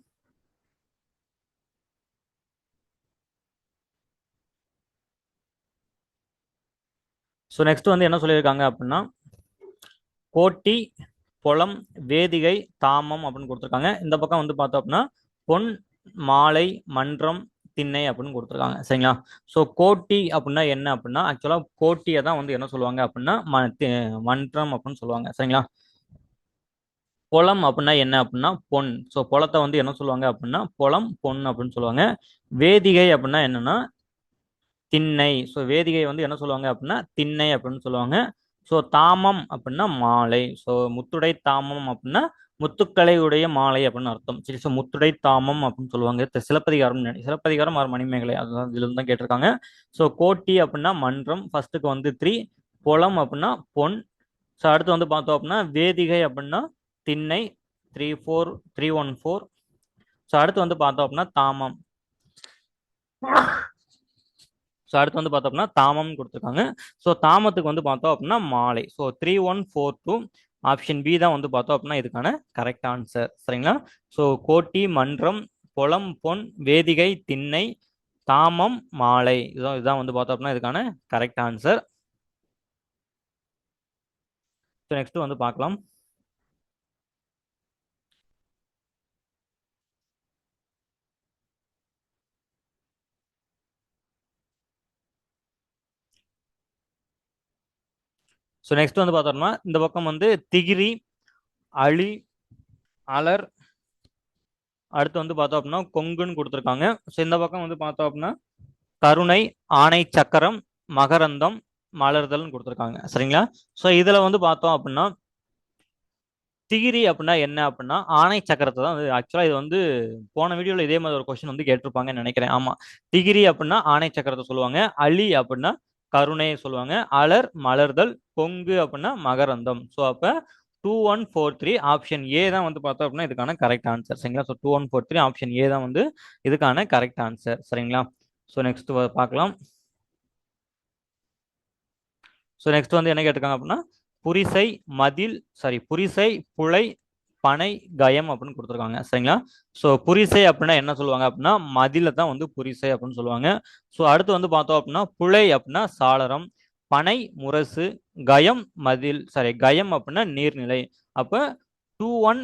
ஸோ நெக்ஸ்ட் வந்து என்ன சொல்லியிருக்காங்க அப்படின்னா கோட்டி, பொலம், வேதிகை, தாமம் அப்படின்னு கொடுத்துருக்காங்க. இந்த பக்கம் வந்து பார்த்தோம் அப்படின்னா பொன், மாலை, மன்றம், திண்ணை அப்படின்னு கொடுத்துருக்காங்க. சரிங்களா? ஸோ கோட்டி அப்படின்னா என்ன அப்படின்னா ஆக்சுவலாக கோட்டியை தான் வந்து என்ன சொல்லுவாங்க அப்படின்னா மன்றம் அப்படின்னு சொல்லுவாங்க. சரிங்களா? பொலம் அப்படின்னா என்ன அப்படின்னா பொன். ஸோ பொலத்தை வந்து என்ன சொல்லுவாங்க அப்படின்னா பொலம், பொன் அப்படின்னு சொல்லுவாங்க. வேதிகை அப்படின்னா என்னன்னா திண்ணை. ஸோ வேதிகை வந்து என்ன சொல்லுவாங்க அப்படின்னா திண்ணை அப்படின்னு சொல்லுவாங்க. ஸோ தாமம் அப்படின்னா மாலை. ஸோ முத்துடை தாமம் அப்படின்னா முத்துக்களை உடைய மாலை அப்படின்னு அர்த்தம். சரி. ஸோ முத்துடை தாமம் அப்படின்னு சொல்லுவாங்க. சிலப்பதிகாரம் சிலப்பதிகாரம் ஆறு மணிமேகலை அதுதான் இதுல இருந்து தான் கேட்டிருக்காங்க. ஸோ கோட்டி அப்படின்னா மன்றம். ஃபர்ஸ்ட்டுக்கு வந்து 3. பொலம் அப்படின்னா பொன். ஸோ அடுத்து வந்து பார்த்தோம் அப்படின்னா வேதிகை அப்படின்னா திண்ணை. 3 4 3 1 4. ஸோ அடுத்து வந்து பார்த்தோம் அப்படின்னா தாமம். ஸோ அடுத்து வந்து பார்த்தோம்னா தாமம் கொடுத்துருக்காங்க. ஸோ தாமத்துக்கு வந்து பார்த்தோம் அப்படின்னா மாலை. ஸோ 3 1 4 2 ஆப்ஷன் பி தான் வந்து பார்த்தோம் அப்படின்னா இதுக்கான கரெக்ட் ஆன்சர். சரிங்களா? ஸோ கோட்டி, மன்றம், பொலம், பொன், வேதிகை, திண்ணை, தாமம், மாலை. இதுதான் வந்து பார்த்தோம் அப்படின்னா இதுக்கான கரெக்ட் ஆன்சர். ஸோ நெக்ஸ்ட் வந்து பார்க்கலாம். ஸோ நெக்ஸ்ட் வந்து பார்த்தோம்னா இந்த பக்கம் வந்து திகிரி, அழி, அலர், அடுத்து வந்து பார்த்தோம் அப்படின்னா கொங்குன்னு கொடுத்துருக்காங்க. ஸோ இந்த பக்கம் வந்து பார்த்தோம் அப்படின்னா கருணை, ஆணை சக்கரம், மகரந்தம், மலர்தல்னு கொடுத்துருக்காங்க. சரிங்களா? ஸோ இதுல வந்து பார்த்தோம் அப்படின்னா திகிரி அப்படின்னா என்ன அப்படின்னா ஆணை சக்கரத்தை தான் வந்து ஆக்சுவலாக இது வந்து போன வீடியோவில் இதே மாதிரி ஒரு கொஸ்டின் வந்து கேட்டிருப்பாங்கன்னு நினைக்கிறேன். ஆமாம், திகிரி அப்படின்னா ஆணை சக்கரத்தை சொல்லுவாங்க, அலி அப்படின்னா கருணையை சொல்லுவாங்க, அலர் மலர்தல், கொங்கு அப்படின்னா மகரந்தம். ஸோ அப்போ 2143 ஆப்ஷன் ஏ தான் வந்து பார்த்தோம் அப்படின்னா இதுக்கான கரெக்ட் ஆன்சர். சரிங்களா? ஸோ 2143 ஆப்ஷன் ஏ தான் வந்து இதுக்கான கரெக்ட் ஆன்சர். சரிங்களா? ஸோ நெக்ஸ்ட் பார்க்கலாம். ஸோ நெக்ஸ்ட் வந்து என்ன கேட்டிருக்காங்க அப்படின்னா புரிசை, மதில், சாரி புரிசை, புழை, பனை, கயம் அப்படின்னு கொடுத்துருக்காங்க. சரிங்களா? ஸோ புரிசை அப்படின்னா என்ன சொல்லுவாங்க அப்படின்னா மதில தான் வந்து புரிசை அப்படின்னு சொல்லுவாங்க. ஸோ அடுத்து வந்து பார்த்தோம் அப்படின்னா புழை அப்படின்னா சாளரம், பனை முரசு, கயம் மதில், சாரி கயம் அப்படின்னா நீர்நிலை. அப்போ 21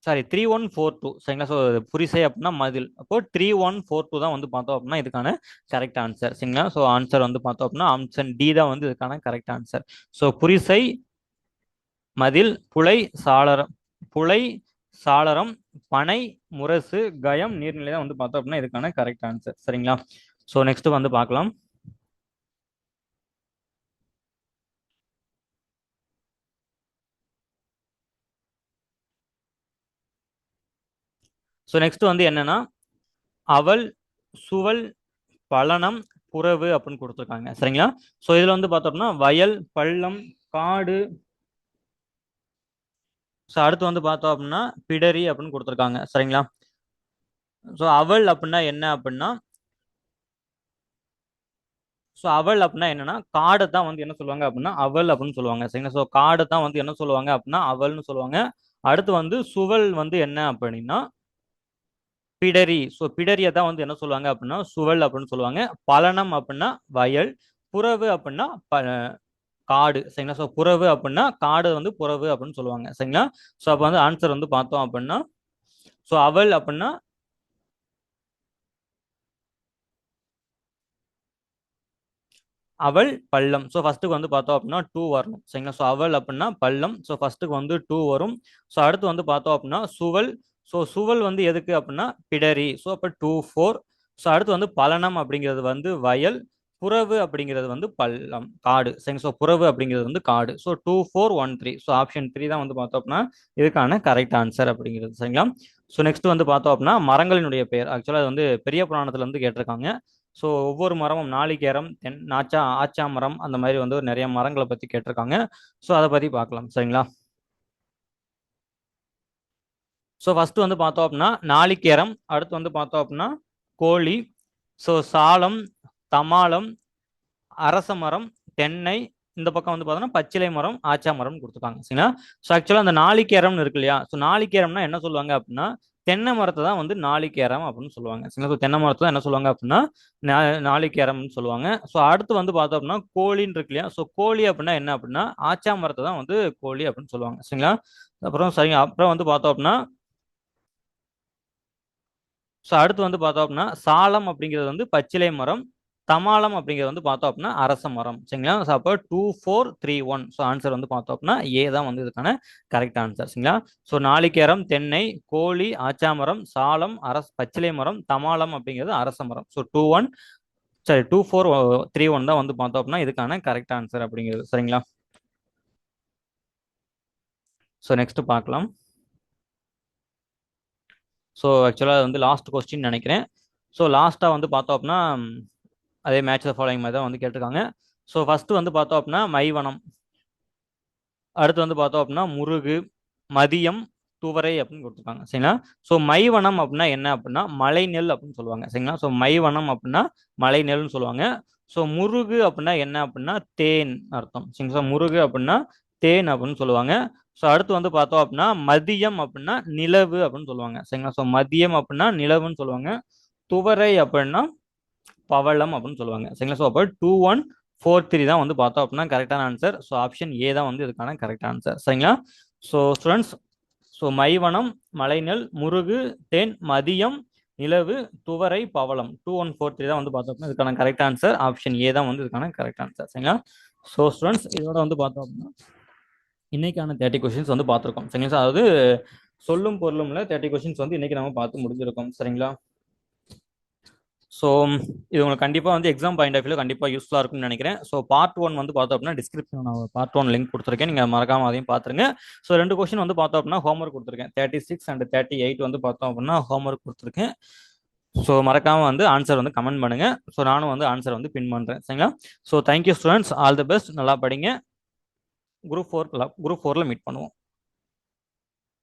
சாரி 3142. சரிங்களா? ஸோ புரிசை அப்படின்னா மதில். அப்போ 3142 தான் வந்து பார்த்தோம் அப்படின்னா இதுக்கான கரெக்ட் ஆன்சர். சரிங்களா? ஸோ ஆன்சர் வந்து பார்த்தோம் அப்படின்னா ஆப்ஷன் டி தான் வந்து இதுக்கான கரெக்ட் ஆன்சர். ஸோ புரிசை, மதில், புலை, சாளரம், பனை, முரசு, கயம், நீர்நிலை தான் வந்து பார்த்தோம் அப்படின்னா இதுக்கான கரெக்ட் ஆன்சர். சரிங்களா? ஸோ நெக்ஸ்ட் வந்து பார்க்கலாம். ஸோ நெக்ஸ்ட் வந்து என்னன்னா அவல், சுவல், பழனம், புறவு அப்படின்னு கொடுத்துருக்காங்க. சரிங்களா? ஸோ இதுல வந்து பார்த்தோம்னா வயல், பள்ளம், காடு, ஸோ அடுத்து வந்து பார்த்தோம் அப்படின்னா பிடரி அப்படின்னு கொடுத்துருக்காங்க. சரிங்களா? ஸோ அவல் அப்படின்னா என்ன அப்படின்னா அவல் அப்படின்னா என்னன்னா காடை தான் வந்து என்ன சொல்லுவாங்க அப்படின்னா அவல் அப்படின்னு சொல்லுவாங்க. சரிங்களா? ஸோ காடை தான் வந்து என்ன சொல்லுவாங்க அப்படின்னா அவல்னு சொல்லுவாங்க. அடுத்து வந்து சுவல் வந்து என்ன அப்படின்னா பிடரி. ஸோ பிடரியை தான் வந்து என்ன சொல்லுவாங்க அப்படின்னா சுவல் அப்படின்னு சொல்லுவாங்க. பலனம் அப்படின்னா வயல், புறவு அப்படின்னா காடு. சரிங்களா? ஸோ புறவு அப்படின்னா காடு வந்து புறவு அப்படின்னு சொல்லுவாங்க. சரிங்களா? ஸோ அப்போ வந்து ஆன்சர் வந்து பார்த்தோம் அப்படின்னா ஸோ அவல் அப்படின்னா அவள் பள்ளம். ஸோ ஃபர்ஸ்ட்டுக்கு வந்து பார்த்தோம் அப்படின்னா 2 வரணும். சரிங்களா? ஸோ அவள் அப்படின்னா பள்ளம். ஸோ ஃபர்ஸ்ட்டுக்கு வந்து 2 வரும். ஸோ அடுத்து வந்து பார்த்தோம் அப்படின்னா சுவல். ஸோ சுவல் வந்து எதுக்கு அப்படின்னா பிடரி. ஸோ அப்போ 2 4. ஸோ அடுத்து வந்து பலனம் அப்படிங்கிறது வந்து வயல், புறவு அப்படிங்கிறது வந்து பள்ளம் காடு. சரிங்க? ஸோ புறவு அப்படிங்கிறது வந்து காடு. ஸோ 2413. ஸோ ஆப்ஷன் 3 தான் வந்து பார்த்தோம் அப்படின்னா இதுக்கான கரெக்ட் ஆன்சர் அப்படிங்கிறது. சரிங்களா? ஸோ நெக்ஸ்ட் வந்து பார்த்தோம் அப்படின்னா மரங்களினுடைய பெயர். ஆக்சுவலாக அது வந்து பெரிய புராணத்துல இருந்து கேட்டிருக்காங்க. ஸோ ஒவ்வொரு மரமும் நாளிகேரம், ஆச்சா மரம், அந்த மாதிரி வந்து நிறைய மரங்களை பற்றி கேட்டிருக்காங்க. ஸோ அதை பற்றி பார்க்கலாம். சரிங்களா? ஸோ ஃபர்ஸ்ட் வந்து பார்த்தோம் அப்படின்னா நாளிகேரம், அடுத்து வந்து பார்த்தோம் அப்படின்னா கோழி, ஸோ சாலம், தமாலம், அரச மரம், தென்னை, இந்த பக்கம் வந்து பார்த்தோம்னா பச்சிலை மரம், ஆச்சா மரம் கொடுத்துருக்காங்க. சரிங்களா? ஸோ ஆக்சுவலாக அந்த நாளிகேரம்னு இருக்கு இல்லையா? ஸோ நாளிகேரம்னா என்ன சொல்லுவாங்க அப்படின்னா தென்னை மரத்தை தான் வந்து நாளிகேரம் அப்படின்னு சொல்லுவாங்க. சரிங்களா? ஸோ தென்னை மரத்தை தான் என்ன சொல்லுவாங்க அப்படின்னா நாளிகேரம்னு சொல்லுவாங்க. ஸோ அடுத்து வந்து பார்த்தோம் அப்படின்னா கோழின்னு இருக்கு இல்லையா? ஸோ கோழி அப்படின்னா என்ன அப்படின்னா ஆச்சா மரத்தை தான் வந்து கோழி அப்படின்னு சொல்லுவாங்க. சரிங்களா? அப்புறம் சரிங்க, அப்புறம் வந்து பார்த்தோம் அப்படின்னா ஸோ அடுத்து வந்து பார்த்தோம் அப்படின்னா சாலம் அப்படிங்கிறது வந்து பச்சிலை மரம், தமாலம் அப்படிங்கிறது வந்து பார்த்தோம் அப்படின்னா அரச மரம். சரிங்களா? ஸோ அப்போ 2431. ஸோ ஆன்சர் வந்து பார்த்தோம் அப்படின்னா ஏ தான் வந்து இதுக்கான கரெக்ட் ஆன்சர். சரிங்களா? ஸோ நாளிகேரம், தென்னை, கோழி, ஆச்சாமரம், சாலம், பச்சிலை மரம், தமாலம் அப்படிங்கிறது அரச மரம். ஸோ 2431 தான் வந்து பார்த்தோம் அப்படின்னா இதுக்கான கரெக்ட் ஆன்சர் அப்படிங்கிறது. சரிங்களா? ஸோ நெக்ஸ்ட் பார்க்கலாம். ஸோ ஆக்சுவலாக வந்து லாஸ்ட் கொஸ்டின் நினைக்கிறேன். ஸோ லாஸ்ட்டாக வந்து பார்த்தோம் அப்படின்னா அதே மேட்ச் ஃபாலோயிங் மாதிரி தான் வந்து கேட்டிருக்காங்க. ஸோ ஃபர்ஸ்ட் வந்து பார்த்தோம் அப்படின்னா மைவனம், அடுத்து வந்து பார்த்தோம் அப்படின்னா முருகு, மதியம், துவரை அப்படின்னு கொடுத்துருக்காங்க. சரிங்களா? ஸோ மைவனம் அப்படின்னா என்ன அப்படின்னா மலைநெல் அப்படின்னு சொல்லுவாங்க. சரிங்களா? ஸோ மைவனம் அப்படின்னா மலைநெல்னு சொல்லுவாங்க. ஸோ முருகு அப்படின்னா என்ன அப்படின்னா தேன் அர்த்தம். சரிங்களா? ஸோ முருகு அப்படின்னா தேன் அப்படின்னு சொல்லுவாங்க. ஸோ அடுத்து வந்து பார்த்தோம் அப்படின்னா மதியம் அப்படின்னா நிலவு அப்படின்னு சொல்லுவாங்க. சரிங்களா? ஸோ மதியம் அப்படின்னா நிலவுன்னு சொல்லுவாங்க. துவரை அப்படின்னா பவளம் அப்படின்னு சொல்லுவாங்க. சரிங்களா? ஸோ அப்போ 2143 தான் வந்து பார்த்தோம் அப்படின்னா கரெக்டான ஆன்சர். ஸோ ஆப்ஷன் ஏ தான் வந்து இதுக்கான கரெக்ட் ஆன்சர். சரிங்களா? ஸோ ஸ்டூடெண்ட்ஸ், ஸோ மைவனம், மலைநெல், முருகு, தேன், மதியம், நிலவு, துவரை, பவளம் 2143 தான் வந்து பார்த்தோம் அப்படின்னா இதுக்கான கரெக்ட் ஆன்சர். ஆப்ஷன் ஏ தான் வந்து இதுக்கான கரெக்ட் ஆன்சர். சரிங்களா? ஸோ ஸ்டூடெண்ட்ஸ் இதோட வந்து பார்த்தோம் அப்படின்னா இன்னைக்கான 30 கொஸ்டின்ஸ் வந்து பார்த்துருக்கோம் சரிங்களா. அதாவது சொல்லும் பொருளும்ல 30 கொஸ்டின்ஸ் வந்து இன்னைக்கு நம்ம பார்த்து முடிஞ்சிருக்கோம் சரிங்களா. ஸோ இது உங்களுக்கு கண்டிப்பாக வந்து எக்ஸாம் பாயிண்ட் ஆஃப் வியூ கண்டிப்பாக யூஸ்ஃபுல்லாக இருக்கும்னு நினைக்கிறேன். ஸோ பார்ட் 1 வந்து பார்த்தோம் அப்படின்னா டிஸ்கிரிப்ஷன் நான் பார்ட் 1 லிங்க் கொடுத்துருக்கேன், நீங்கள் மறக்காம அதையும் பார்த்துருங்க. ஸோ 2 கொஸ்டின் வந்து பார்த்தோம் அப்படின்னா ஹோம்ஒர்க் கொடுத்துருக்கேன், 36 அண்ட் 38 வந்து பார்த்தோம் அப்படின்னா ஹோம்ஒர்க் கொடுத்துருக்கேன். ஸோ மறக்காம வந்து ஆன்சர் வந்து கமெண்ட் பண்ணுங்க. ஸோ நானும் வந்து ஆன்சர் வந்து பின் பண்ணுறேன் சரிங்களா. So thank you students, all the best, நல்லா படிங்க. குரூப் 4 மீட் பண்ணுவோம்.